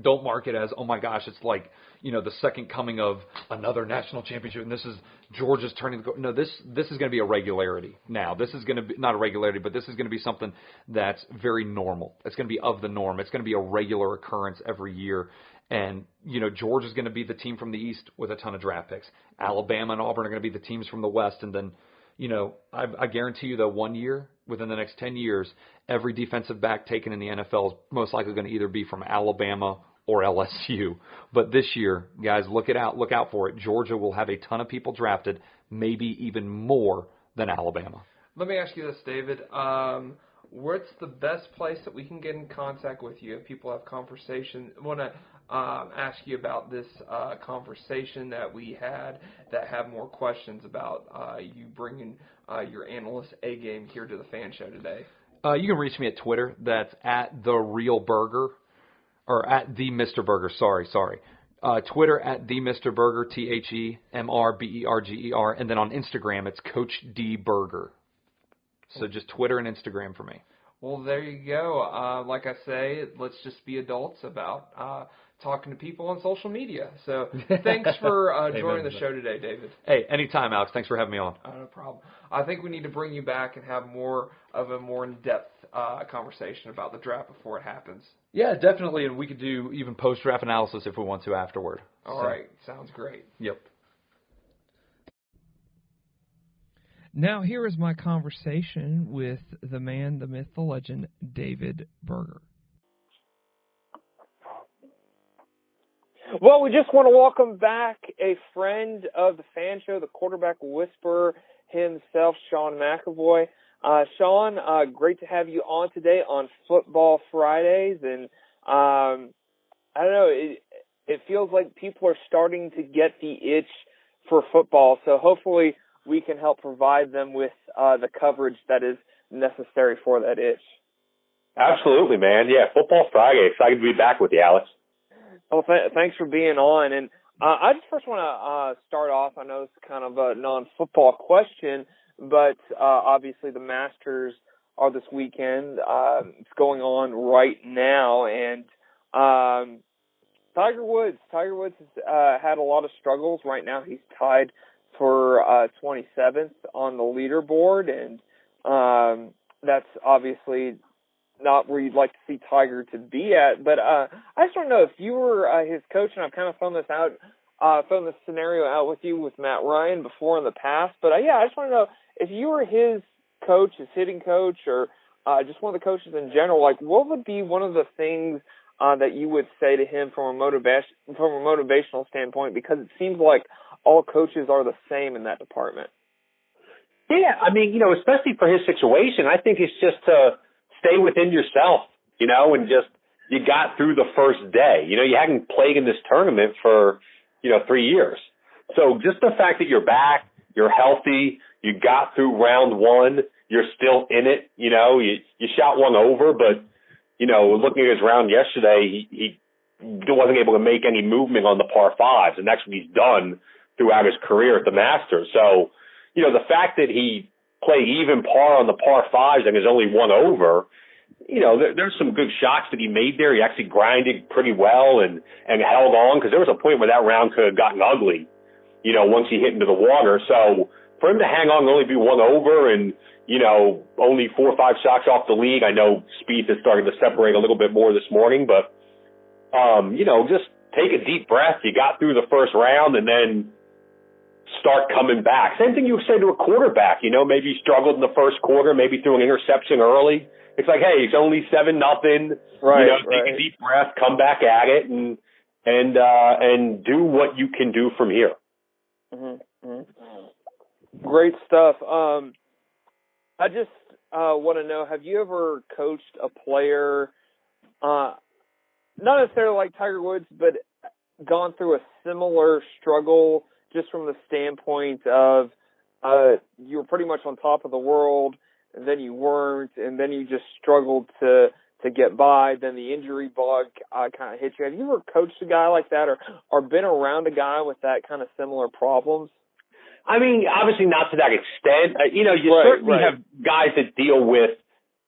don't mark it as, oh my gosh, it's like, the second coming of another national championship, and this is Georgia's turning the. No, this is going to be a regularity now. This is going to be not a regularity, but this is going to be something that's very normal. It's going to be of the norm. It's going to be a regular occurrence every year. And, Georgia's going to be the team from the East with a ton of draft picks. Alabama and Auburn are going to be the teams from the West. And then, I guarantee you that 1 year, within the next 10 years, every defensive back taken in the NFL is most likely going to either be from Alabama or LSU. But this year, guys, look out for it. Georgia will have a ton of people drafted, maybe even more than Alabama. Let me ask you this, David. What's the best place that we can get in contact with you if people have conversation, want to ask you about this conversation that we had, that have more questions about you bringing your analyst A game here to the Fan Show today. You can reach me at Twitter. That's at the Real Burger, or at the Mr. Burger. Sorry. Twitter at the Mr. Burger, TheMrBerger, and then on Instagram it's Coach D Burger. So just Twitter and Instagram for me. Well, there you go. Like I say, let's just be adults about talking to people on social media. So thanks for joining the show today, David. Hey, anytime, Alex. Thanks for having me on. No problem. I think we need to bring you back and have more of a more in-depth conversation about the draft before it happens. Yeah, definitely, and we could do even post-draft analysis if we want to afterward. All right. Sounds great. Yep. Now here is my conversation with the man, the myth, the legend, David Berger. Well, we just want to welcome back a friend of the Fan Show, the quarterback whisperer himself, Sean McEvoy. Sean, great to have you on today on Football Fridays. And I don't know, it feels like people are starting to get the itch for football. So hopefully we can help provide them with the coverage that is necessary for that itch. Absolutely, man. Yeah, Football Friday. Excited to be back with you, Alex. Well, thanks for being on. And I just first want to start off. I know it's kind of a non-football question, but obviously the Masters are this weekend. It's going on right now, and Tiger Woods has had a lot of struggles. Right now he's tied for 27th on the leaderboard, and that's obviously not where you'd like to see Tiger to be at. But I just want to know if you were his coach, and I've kind of thrown this scenario out with you with Matt Ryan before in the past. But I just want to know if you were his coach, his hitting coach, or just one of the coaches in general, like what would be one of the things that you would say to him from a motivational standpoint? Because it seems like all coaches are the same in that department. Yeah, I mean, especially for his situation, I think it's just to stay within yourself, and just you got through the first day. You hadn't played in this tournament for, 3 years. So just the fact that you're back, you're healthy, you got through round one, you're still in it, you shot one over, but, looking at his round yesterday, he wasn't able to make any movement on the par fives, and that's what he's done throughout his career at the Masters. So, the fact that he played even par on the par fives and is only one over, there's some good shots that he made there. He actually grinded pretty well and held on, because there was a point where that round could have gotten ugly, once he hit into the water. So for him to hang on and only be one over and, only 4 or 5 shots off the lead, I know speed is starting to separate a little bit more this morning, but, just take a deep breath. You got through the first round and then start coming back. Same thing you would say to a quarterback, maybe he struggled in the first quarter, maybe threw an interception early. It's like, hey, it's only 7-0. Right. Take a deep breath, come back at it, and do what you can do from here. Mm-hmm. Mm-hmm. Great stuff. I just want to know, have you ever coached a player, not necessarily like Tiger Woods, but gone through a similar struggle, just from the standpoint of you were pretty much on top of the world, and then you weren't, and then you just struggled to get by, then the injury bug kind of hit you. Have you ever coached a guy like that, or been around a guy with that kind of similar problems? I mean, obviously not to that extent. You certainly have guys that deal with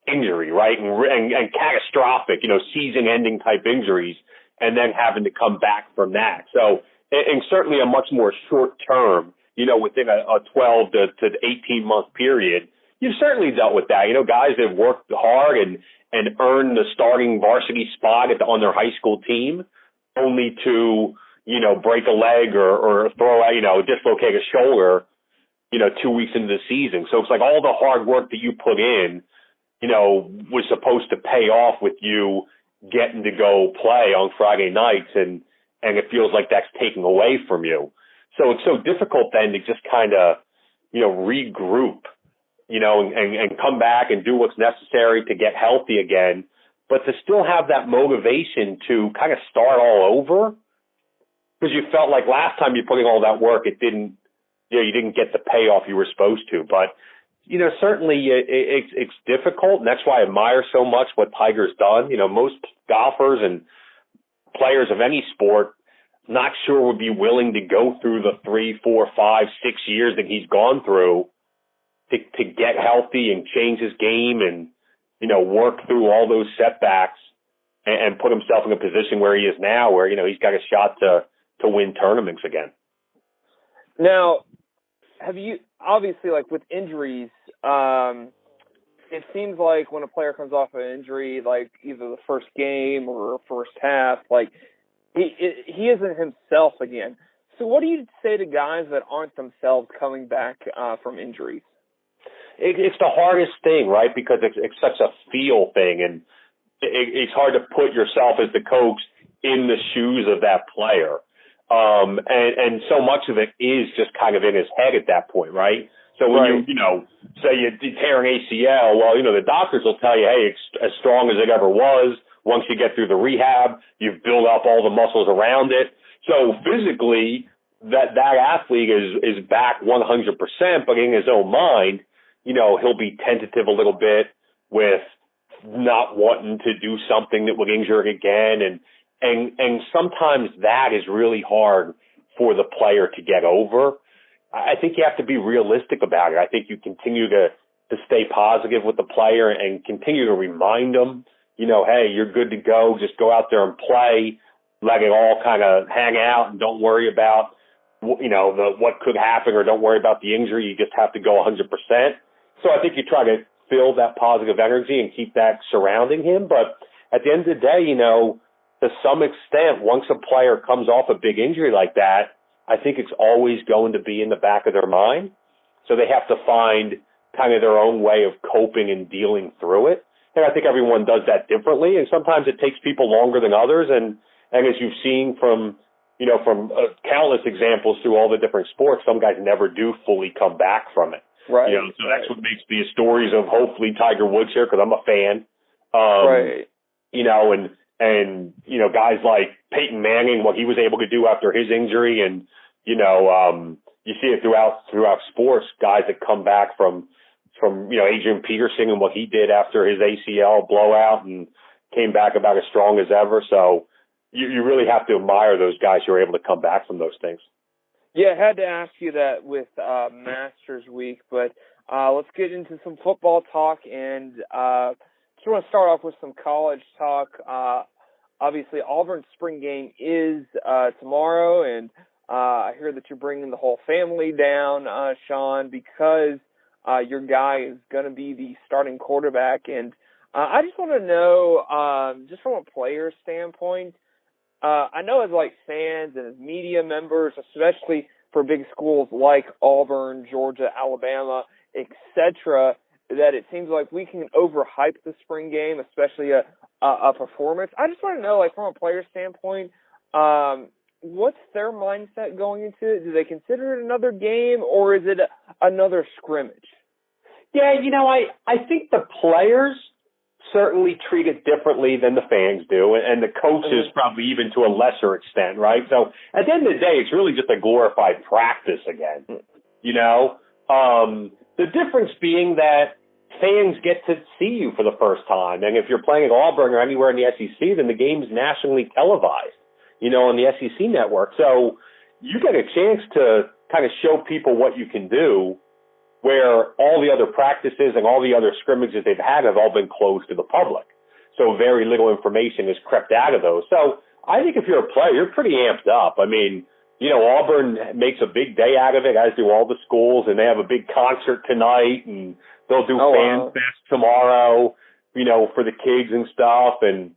injury, right, and catastrophic, season-ending type injuries, and then having to come back from that. So, and certainly a much more short-term, within a 12 to 18-month period, you've certainly dealt with that. Guys that have worked hard and earned the starting varsity spot on their high school team, only to, break a leg or throw out, dislocate a shoulder, 2 weeks into the season. So it's like all the hard work that you put in, was supposed to pay off with you getting to go play on Friday nights, and it feels like that's taken away from you. So it's so difficult then to just kind of, regroup, and come back and do what's necessary to get healthy again. but to still have that motivation to kind of start all over, because you felt like last time you put in all that work, you didn't get the payoff you were supposed to. But, certainly it's difficult, and that's why I admire so much what Tiger's done. Most golfers and players of any sport, not sure would be willing to go through the 3, 4, 5, 6 years that he's gone through to get healthy and change his game and, work through all those setbacks and put himself in a position where he is now, where, he's got a shot to win tournaments again. Now, have you, obviously, like with injuries, it seems like when a player comes off an injury, like either the first game or first half, like he isn't himself again. So what do you say to guys that aren't themselves coming back from injuries? It's the hardest thing, right? Because it's such a feel thing, and it's hard to put yourself as the coach in the shoes of that player. And so much of it is just kind of in his head at that point, right? So when you say you tear an ACL, well, the doctors will tell you, hey, it's as strong as it ever was. Once you get through the rehab, you've built up all the muscles around it. So physically, that athlete is back 100%, but in his own mind, he'll be tentative a little bit with not wanting to do something that would injure it again. And sometimes that is really hard for the player to get over. I think you have to be realistic about it. I think you continue to stay positive with the player and continue to remind them, hey, you're good to go. Just go out there and play. Let it all kind of hang out and don't worry about, what could happen, or don't worry about the injury. You just have to go 100%. So I think you try to fill that positive energy and keep that surrounding him. But at the end of the day, to some extent, once a player comes off a big injury like that, I think it's always going to be in the back of their mind. So they have to find kind of their own way of coping and dealing through it. And I think everyone does that differently. And sometimes it takes people longer than others. And as you've seen from countless examples through all the different sports, some guys never do fully come back from it. Right. So that's what makes the stories of hopefully Tiger Woods here, because I'm a fan. Right. And guys like Peyton Manning, what he was able to do after his injury, and you see it throughout sports, guys that come back from Adrian Peterson and what he did after his ACL blowout and came back about as strong as ever. So you really have to admire those guys who are able to come back from those things. Yeah, I had to ask you that with Masters Week, but let's get into some football talk, and just want to start off with some college talk. Obviously, Auburn's spring game is tomorrow, and I hear that you're bringing the whole family down, Sean, because your guy is going to be the starting quarterback. And I just want to know, just from a player standpoint, I know as like fans and as media members, especially for big schools like Auburn, Georgia, Alabama, etc., that it seems like we can overhype the spring game, especially a performance. I just want to know, like, from a player standpoint, what's their mindset going into it? Do they consider it another game, or is it another scrimmage? Yeah, I think the players certainly treat it differently than the fans do, and the coaches probably even to a lesser extent, right? So at the end of the day, it's really just a glorified practice again, The difference being that fans get to see you for the first time, and if you're playing at Auburn or anywhere in the SEC, then the game's nationally televised, on the SEC network. So you get a chance to kind of show people what you can do, where all the other practices and all the other scrimmages they've had have all been closed to the public. So very little information has crept out of those. So I think if you're a player, you're pretty amped up. I mean, Auburn makes a big day out of it, as do all the schools, and they have a big concert tonight, and they'll do Fan Fest tomorrow, for the kids and stuff, and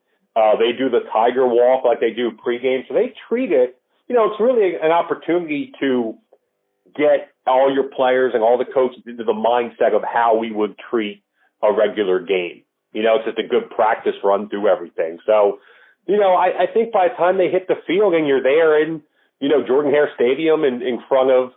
they do the Tiger Walk like they do pregame. So they treat it, it's really an opportunity to get all your players and all the coaches into the mindset of how we would treat a regular game. It's just a good practice run through everything. So, I think by the time they hit the field and you're there in, Jordan-Hare Stadium in front of,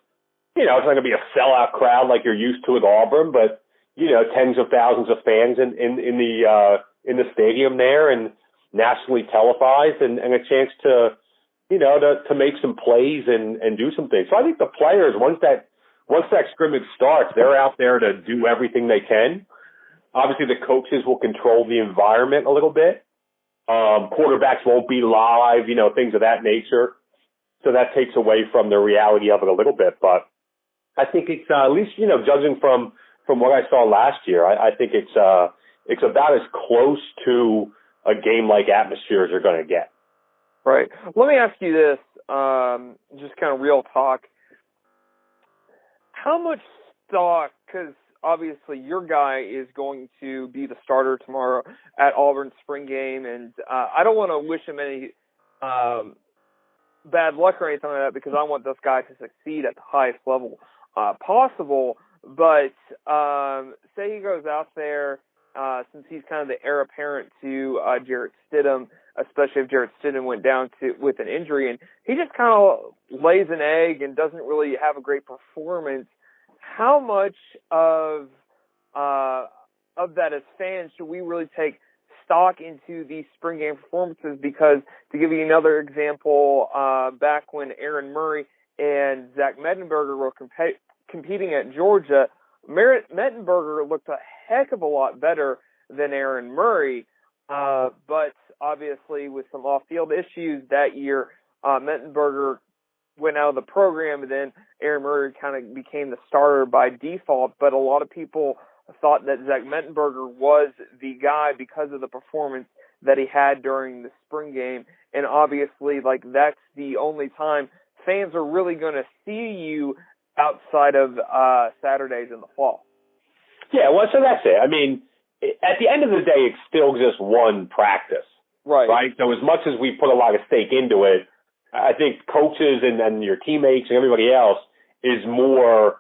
it's not going to be a sellout crowd like you're used to at Auburn, but, tens of thousands of fans in the in the stadium there and nationally televised and a chance to, to make some plays and do some things. So I think the players, once that scrimmage starts, they're out there to do everything they can. Obviously, the coaches will control the environment a little bit. Quarterbacks won't be live, things of that nature. So that takes away from the reality of it a little bit. But I think it's, at least, judging from what I saw last year, I think it's about as close to a game-like atmosphere as you're going to get. Right. Let me ask you this, just kind of real talk. How much stock, because obviously your guy is going to be the starter tomorrow at Auburn's spring game, and I don't want to wish him any bad luck or anything like that, because I want this guy to succeed at the highest level possible. But say he goes out there, since he's kind of the heir apparent to Jarrett Stidham, especially if Jarrett Stidham went down with an injury, and he just kind of lays an egg and doesn't really have a great performance. How much of that as fans should we really take stock into these spring game performances? Because to give you another example, back when Aaron Murray and Zach Mettenberger were competing at Georgia, Mettenberger looked a heck of a lot better than Aaron Murray, but obviously with some off-field issues that year, Mettenberger went out of the program, and then Aaron Murray kind of became the starter by default. But a lot of people thought that Zach Mettenberger was the guy because of the performance that he had during the spring game. And obviously, that's the only time fans are really going to see you outside of Saturdays in the fall. Yeah, well, so that's it. I mean, at the end of the day, it's still just one practice. Right? So as much as we put a lot of stake into it, I think coaches and then your teammates and everybody else is more,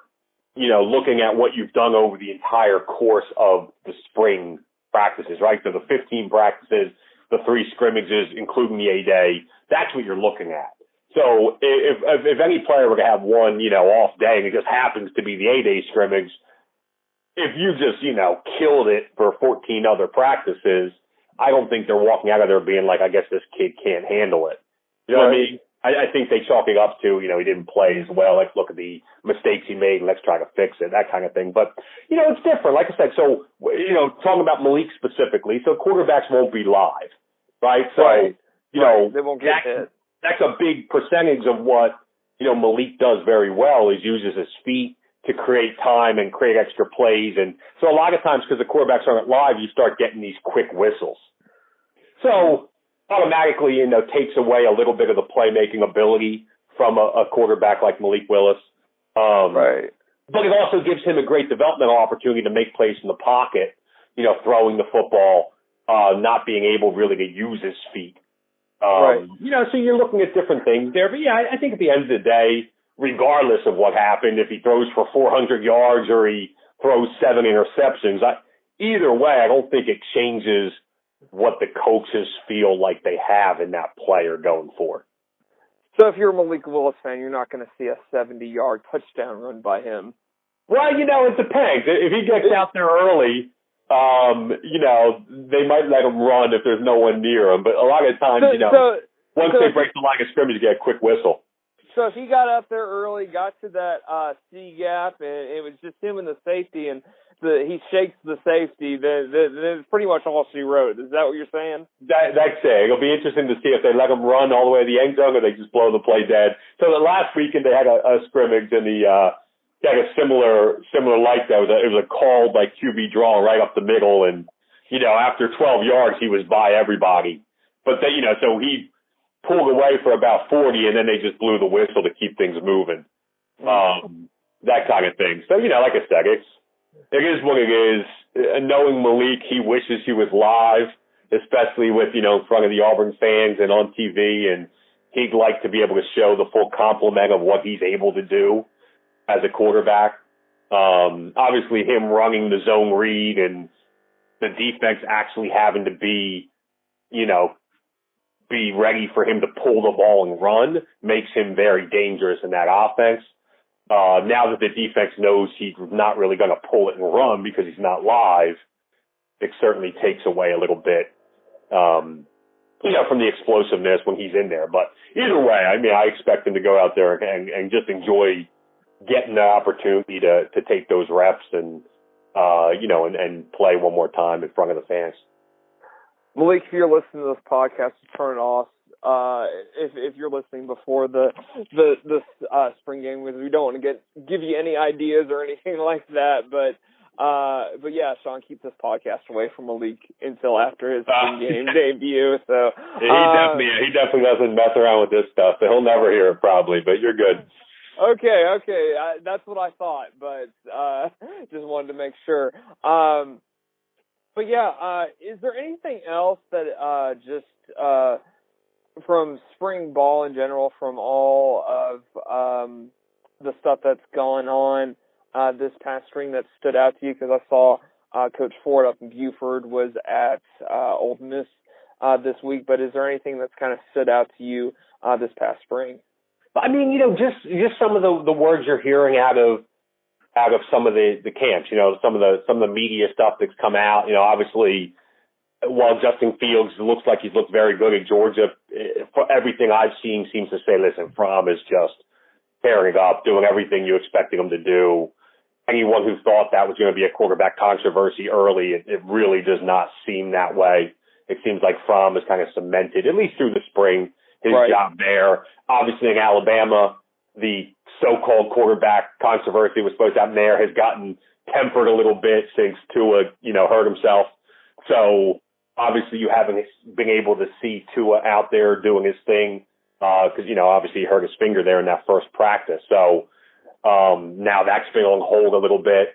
looking at what you've done over the entire course of the spring practices, right? So the 15 practices, the 3 scrimmages, including the A-Day, that's what you're looking at. So if any player were to have one, off day and it just happens to be the A-Day scrimmage, if you just, killed it for 14 other practices, I don't think they're walking out of there being like, I guess this kid can't handle it. You know what I mean? I think they chalk it up to, he didn't play as well. Let's look at the mistakes he made and let's try to fix it, that kind of thing. But, it's different. Like I said, so, talking about Malik specifically, so quarterbacks won't be live, right? So, they won't get hit. That's a big percentage of what, Malik does very well is uses his feet to create time and create extra plays. And so a lot of times, because the quarterbacks aren't live, you start getting these quick whistles. So automatically, takes away a little bit of the playmaking ability from a quarterback like Malik Willis. But it also gives him a great developmental opportunity to make plays in the pocket, throwing the football, not being able really to use his feet. So you're looking at different things there. But yeah, I think at the end of the day, regardless of what happened, if he throws for 400 yards or he throws 7 interceptions, either way, I don't think it changes what the coaches feel like they have in that player going forward. So if you're a Malik Willis fan, you're not going to see a 70-yard touchdown run by him. Well, it depends. If he gets out there early, they might let him run if there's no one near him. But a lot of times, once they break the line of scrimmage, you get a quick whistle. So if he got out there early, got to that C gap, and it was just him and the safety, and he shakes the safety, then it's pretty much all she wrote. Is that what you're saying? That's it. It'll be interesting to see if they let him run all the way to the end zone or they just blow the play dead. So the last weekend they had a scrimmage, and they had a similar like that. It was a called QB draw right up the middle, and after 12 yards he was by everybody. But they, so he pulled away for about 40, and then they just blew the whistle to keep things moving. That kind of thing. So like I said, it is what it is. Knowing Malik, he wishes he was live, especially with, in front of the Auburn fans and on TV, and he'd like to be able to show the full complement of what he's able to do as a quarterback. Obviously, him running the zone read and the defense actually having to be ready for him to pull the ball and run makes him very dangerous in that offense. Now that the defense knows he's not really going to pull it and run because he's not live, it certainly takes away a little bit, from the explosiveness when he's in there. But either way, I mean, I expect him to go out there and just enjoy getting the opportunity to take those reps and play one more time in front of the fans. Malik, if you're listening to this podcast, turn it off. If you're listening before the spring game, because we don't want to give you any ideas or anything like that, but yeah, Sean, keep this podcast away from Malik until after his spring game debut. So he definitely doesn't mess around with this stuff, so he'll never hear it probably. But you're good. Okay, that's what I thought, but just wanted to make sure. But yeah, is there anything else that just from spring ball in general, from all of the stuff that's gone on this past spring that stood out to you? Because I saw Coach Ford up in Buford was at Ole Miss this week, but is there anything that's kind of stood out to you this past spring? I mean, just some of the words you're hearing out of some of the camps, some of the media stuff that's come out. Obviously, while Justin Fields looks like he's looked very good at Georgia, for everything I've seen seems to say, listen, Fromm is just tearing up, doing everything you expected him to do. Anyone who thought that was going to be a quarterback controversy early, it really does not seem that way. It seems like Fromm has kind of cemented, at least through the spring, his job there. Obviously in Alabama, the so-called quarterback controversy was supposed to happen there has gotten tempered a little bit since Tua, hurt himself. So obviously you haven't been able to see Tua out there doing his thing because, obviously he hurt his finger there in that first practice. So now that's been on hold a little bit.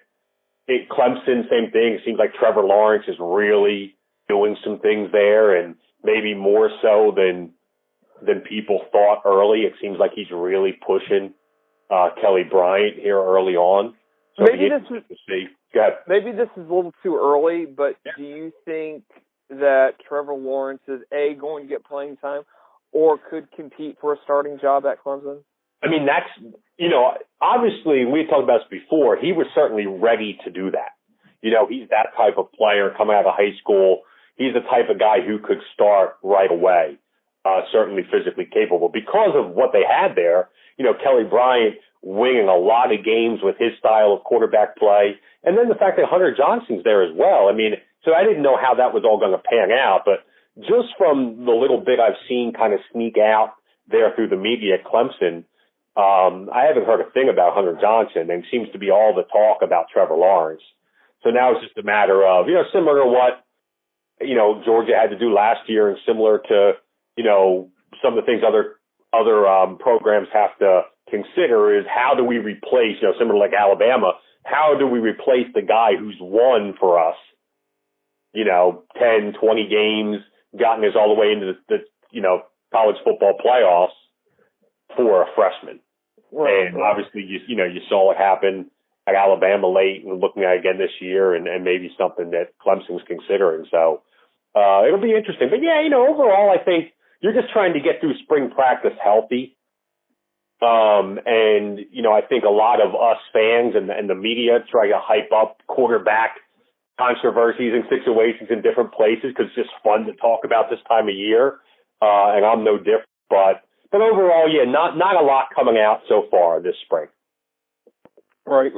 Clemson, same thing. It seems like Trevor Lawrence is really doing some things there, and maybe more so than people thought early. It seems like he's really pushing Kelly Bryant here early on. So maybe this is a little too early, but yeah. Do you think that Trevor Lawrence is going to get playing time or could compete for a starting job at Clemson? I mean, that's, obviously we talked about this before. He was certainly ready to do that. He's that type of player coming out of high school. He's the type of guy who could start right away. Certainly physically capable because of what they had there. Kelly Bryant winning a lot of games with his style of quarterback play. And then the fact that Hunter Johnson's there as well. I mean, so I didn't know how that was all going to pan out, but just from the little bit I've seen kind of sneak out there through the media at Clemson, I haven't heard a thing about Hunter Johnson, and seems to be all the talk about Trevor Lawrence. So now it's just a matter of, similar to what, Georgia had to do last year and similar to, some of the things other programs have to consider is how do we replace, similar to like Alabama, how do we replace the guy who's won for us, 10, 20 games, gotten us all the way into the college football playoffs for a freshman. Right. And obviously, you saw what happened at Alabama late and looking at it again this year and maybe something that Clemson's considering. So it'll be interesting. But, yeah, overall, I think you're just trying to get through spring practice healthy. And, I think a lot of us fans and the media try to hype up quarterback controversies and situations in different places because it's just fun to talk about this time of year. And I'm no different. But overall, yeah, not a lot coming out so far this spring. Right.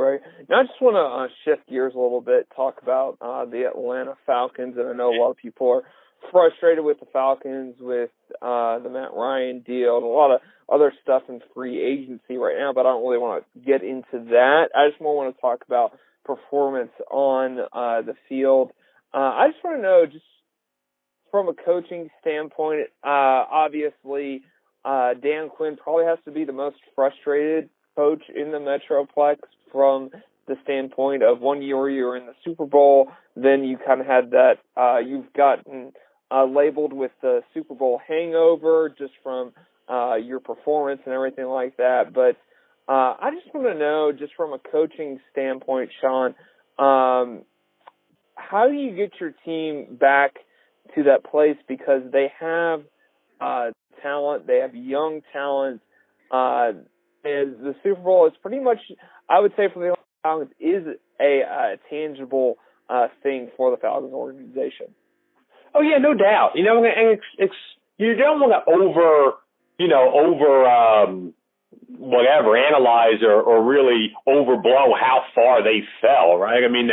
Now I just want to shift gears a little bit, talk about the Atlanta Falcons. And I know a lot of people are frustrated with the Falcons, with the Matt Ryan deal, and a lot of other stuff in free agency right now, but I don't really want to get into that. I just more want to talk about performance on the field. I just want to know, just from a coaching standpoint, obviously Dan Quinn probably has to be the most frustrated coach in the Metroplex from the standpoint of 1 year you're in the Super Bowl, then you kind of had that, you've gotten labeled with the Super Bowl hangover just from your performance and everything like that. But I just want to know, just from a coaching standpoint, Sean, how do you get your team back to that place? Because they have talent, they have young talent, and the Super Bowl is pretty much, I would say, for the Falcons, is a tangible thing for the Falcons organization. Oh yeah, no doubt. You know, and it's you don't want to whatever analyze or really overblow how far they fell. Right? I mean,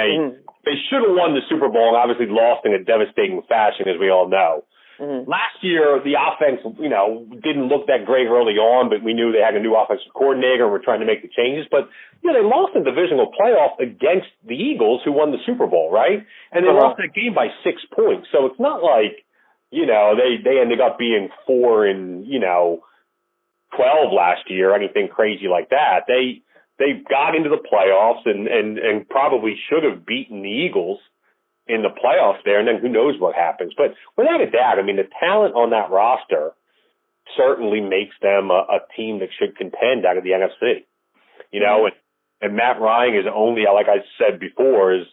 they should have won the Super Bowl and obviously lost in a devastating fashion, as we all know. Last year, the offense, didn't look that great early on, but we knew they had a new offensive coordinator and were trying to make the changes. But, they lost in the divisional playoff against the Eagles, who won the Super Bowl, right? And they lost that game by 6 points. So it's not like, they ended up being 4-12 last year, anything crazy like that. They got into the playoffs and probably should have beaten the Eagles in the playoffs there, and then who knows what happens. But without a doubt, I mean, the talent on that roster certainly makes them a team that should contend out of the NFC. And Matt Ryan is only, like I said before, is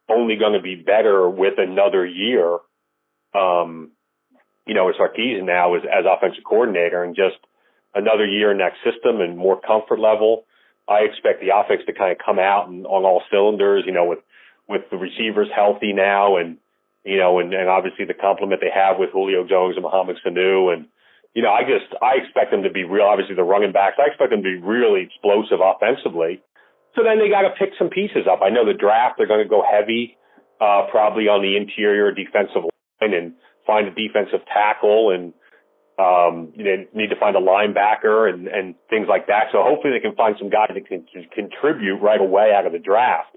only going to be better with another year, as Sarkisian now as offensive coordinator, and just another year in that system and more comfort level. I expect the offense to kind of come out and on all cylinders, with the receivers healthy now and obviously the complement they have with Julio Jones and Mohamed Sanu. And, I expect them to be real, obviously the running backs, I expect them to be really explosive offensively. So then they got to pick some pieces up. I know the draft, they're going to go heavy, probably on the interior defensive line and find a defensive tackle and, they need to find a linebacker and things like that. So hopefully they can find some guys that can contribute right away out of the draft.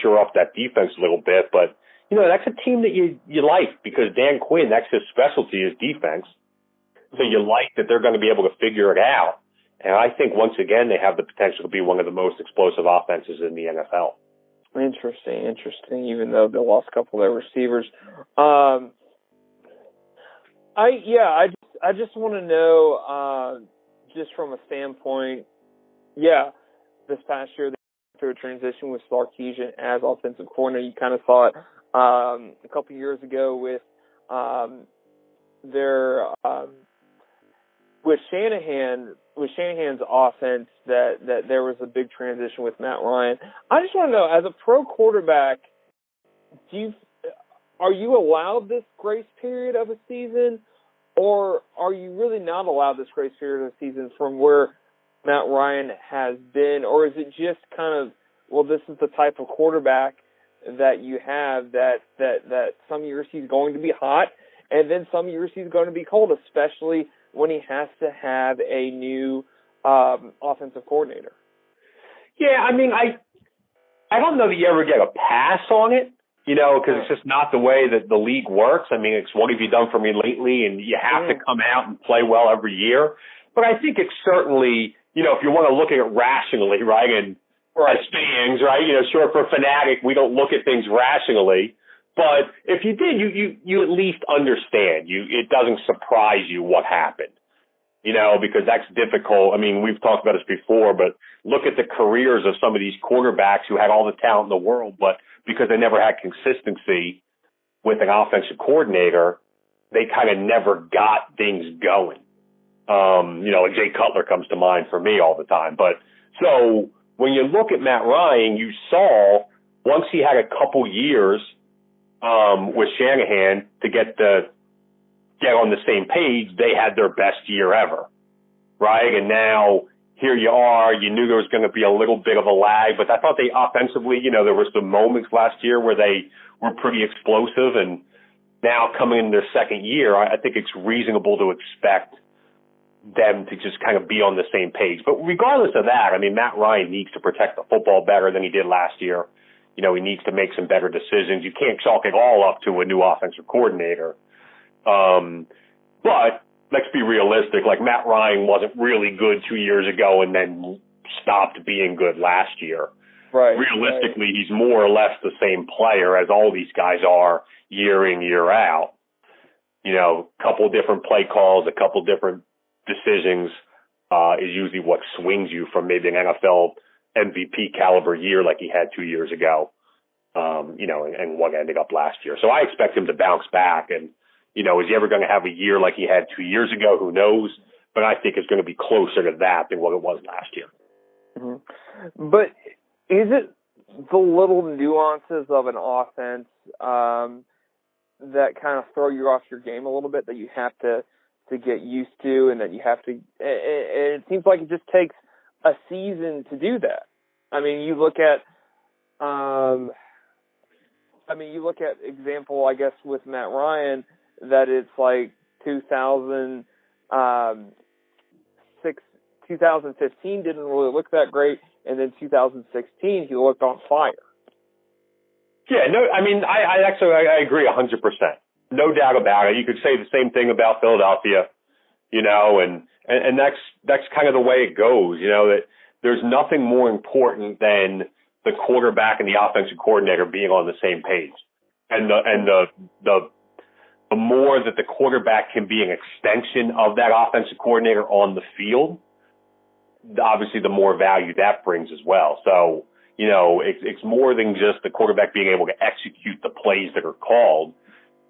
Shore up that defense a little bit, but that's a team that you like because Dan Quinn, that's his specialty is defense. So you like that they're going to be able to figure it out. And I think once again they have the potential to be one of the most explosive offenses in the NFL. Interesting. Even though they lost a couple of their receivers, I just want to know, just from a standpoint, this past year. Through a transition with Sarkisian as offensive coordinator. You kind of saw it a couple of years ago with with Shanahan's offense that there was a big transition with Matt Ryan. I just want to know, as a pro quarterback, are you allowed this grace period of a season, or are you really not allowed this grace period of a season from where Matt Ryan has been, or is it just kind of, this is the type of quarterback that you have that some years he's going to be hot and then some years he's going to be cold, especially when he has to have a new offensive coordinator? Yeah, I mean, I don't know that you ever get a pass on it, because it's just not the way that the league works. I mean, it's what have you done for me lately, and you have to come out and play well every year. But I think it's certainly, if you want to look at it rationally, right, and as fans, right, sure, for a fanatic, we don't look at things rationally. But if you did, you at least understand. It doesn't surprise you what happened, because that's difficult. I mean, we've talked about this before, but look at the careers of some of these quarterbacks who had all the talent in the world, but because they never had consistency with an offensive coordinator, they kind of never got things going. Like Jay Cutler comes to mind for me all the time. But so when you look at Matt Ryan, you saw once he had a couple years with Shanahan to get on the same page, they had their best year ever, right? And now here you are. You knew there was going to be a little bit of a lag, but I thought they offensively, there were some moments last year where they were pretty explosive, and now coming in their second year, I think it's reasonable to expect them to just kind of be on the same page. But regardless of that, I mean, Matt Ryan needs to protect the football better than he did last year. He needs to make some better decisions. You can't chalk it all up to a new offensive coordinator. But let's be realistic. Like, Matt Ryan wasn't really good 2 years ago and then stopped being good last year. Right. Realistically, he's more or less the same player as all these guys are year in, year out. A couple different play calls, a couple different decisions is usually what swings you from maybe an NFL MVP caliber year like he had 2 years ago, and what ended up last year. So I expect him to bounce back. And, is he ever going to have a year like he had 2 years ago? Who knows? But I think it's going to be closer to that than what it was last year. Mm-hmm. But is it the little nuances of an offense that kind of throw you off your game a little bit that you have to get used to, and that you have to. And it seems like it just takes a season to do that. I mean, you look at. You look at example, I guess, with Matt Ryan, that it's like 2015 didn't really look that great, and then 2016 he looked on fire. Yeah, no, I mean, I actually agree 100%. No doubt about it. You could say the same thing about Philadelphia, and that's kind of the way it goes, that there's nothing more important than the quarterback and the offensive coordinator being on the same page. And the more that the quarterback can be an extension of that offensive coordinator on the field, obviously the more value that brings as well. So, it's more than just the quarterback being able to execute the plays that are called.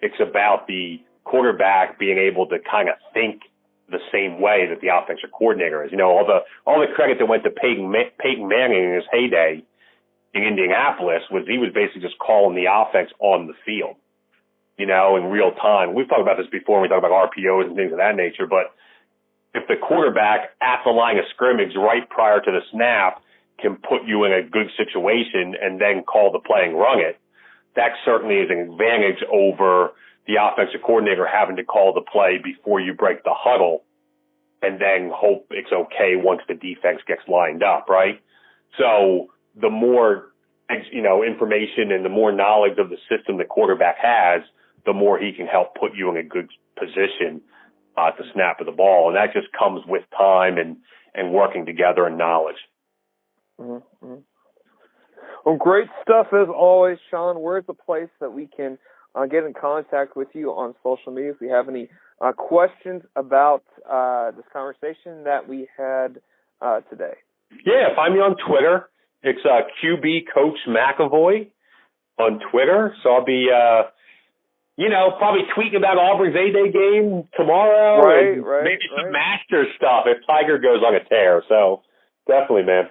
It's about the quarterback being able to kind of think the same way that the offensive coordinator is. All the credit that went to Peyton Manning in his heyday in Indianapolis was he was basically just calling the offense on the field, in real time. We've talked about this before when we talk about RPOs and things of that nature, but if the quarterback at the line of scrimmage right prior to the snap can put you in a good situation and then call the play and run it, that certainly is an advantage over the offensive coordinator having to call the play before you break the huddle and then hope it's okay once the defense gets lined up, right? So the more, information and the more knowledge of the system the quarterback has, the more he can help put you in a good position to snap of the ball. And that just comes with time and working together and knowledge. Mm-hmm. Well, great stuff as always, Sean. Where's the place that we can get in contact with you on social media if we have any questions about this conversation that we had today? Yeah, find me on Twitter. It's QB Coach McEvoy on Twitter. So I'll be, probably tweeting about Auburn's A-Day game tomorrow. Right. Maybe some Masters stuff if Tiger goes on a tear. So definitely, man.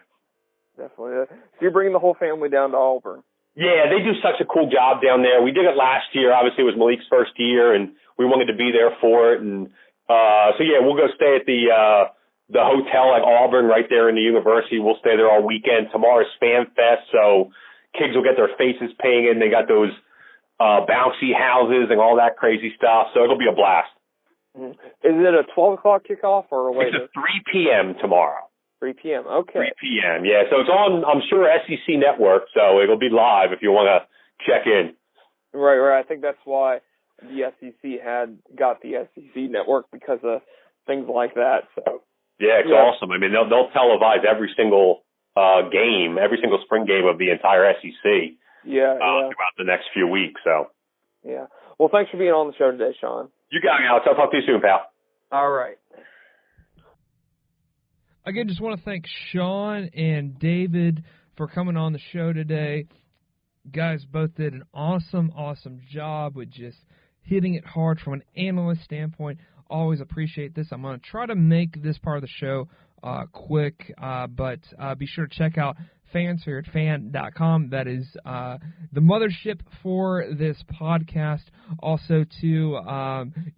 Definitely. So you're bringing the whole family down to Auburn. Yeah, they do such a cool job down there. We did it last year. Obviously, it was Malik's first year, and we wanted to be there for it. And we'll go stay at the hotel at Auburn right there in the university. We'll stay there all weekend. Tomorrow's Fan Fest, so kids will get their faces painted. They got those bouncy houses and all that crazy stuff. So it'll be a blast. Mm-hmm. Is it a 12 o'clock kickoff or later? It's a 3 p.m. tomorrow. 3 p.m. Okay. 3 p.m. Yeah, so it's on, I'm sure, SEC Network, so it'll be live if you want to check in. Right. I think that's why the SEC got the SEC Network, because of things like that. So. Yeah, it's awesome. I mean, they'll televise every single game, every single spring game of the entire SEC. Throughout the next few weeks. So. Yeah. Well, thanks for being on the show today, Sean. You got it, Alex. I'll talk to you soon, pal. All right. Again, just want to thank Sean and David for coming on the show today. Guys both did an awesome job with just hitting it hard from an analyst standpoint. Always appreciate this. I'm going to try to make this part of the show quick, but be sure to check out fansfan.com. That is the mothership for this podcast. Also, too,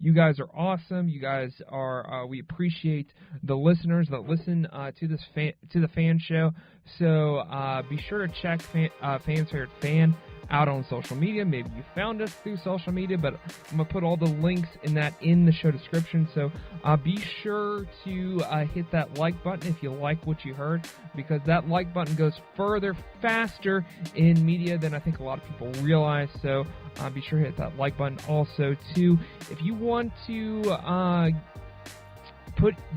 you guys are awesome. You guys are. We appreciate the listeners that listen to the fan show. So be sure to check Fan out on social media. Maybe you found us through social media, but I'm going to put all the links in the show description. So be sure to hit that like button if you like what you heard, because that like button goes faster in media than I think a lot of people realize. So be sure to hit that like button. Also, too, if you want to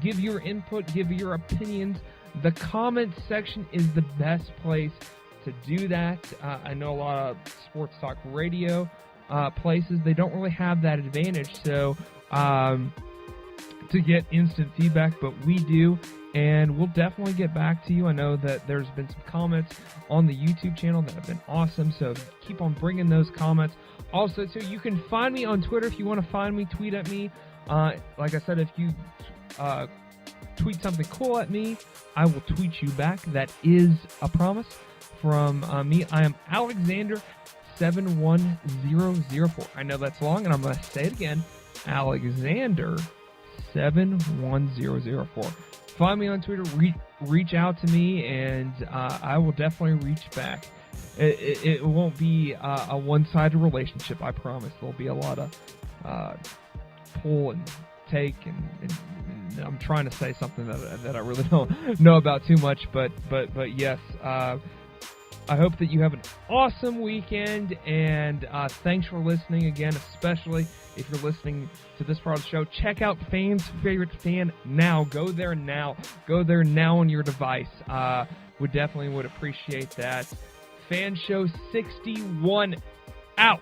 give your input, give your opinions, the comment section is the best place to do that. I know a lot of sports talk radio places, they don't really have that advantage, so to get instant feedback, but we do, and we'll definitely get back to you. I know that there's been some comments on the YouTube channel that have been awesome, so keep on bringing those comments. Also, too, you can find me on Twitter if you want to find me, tweet at me. Like I said, if you tweet something cool at me, I will tweet you back. That is a promise. from me. I am Alexander71004. I know that's long, and I'm going to say it again. Alexander71004. Find me on Twitter. Reach out to me, and I will definitely reach back. It won't be a one-sided relationship, I promise. There'll be a lot of pull and take, and I'm trying to say something that I really don't know about too much, but yes, I hope that you have an awesome weekend, and thanks for listening again, especially if you're listening to this part of the show. Check out Fan's Favorite Fan now. Go there now on your device. Would definitely appreciate that. Fan Show 61 out.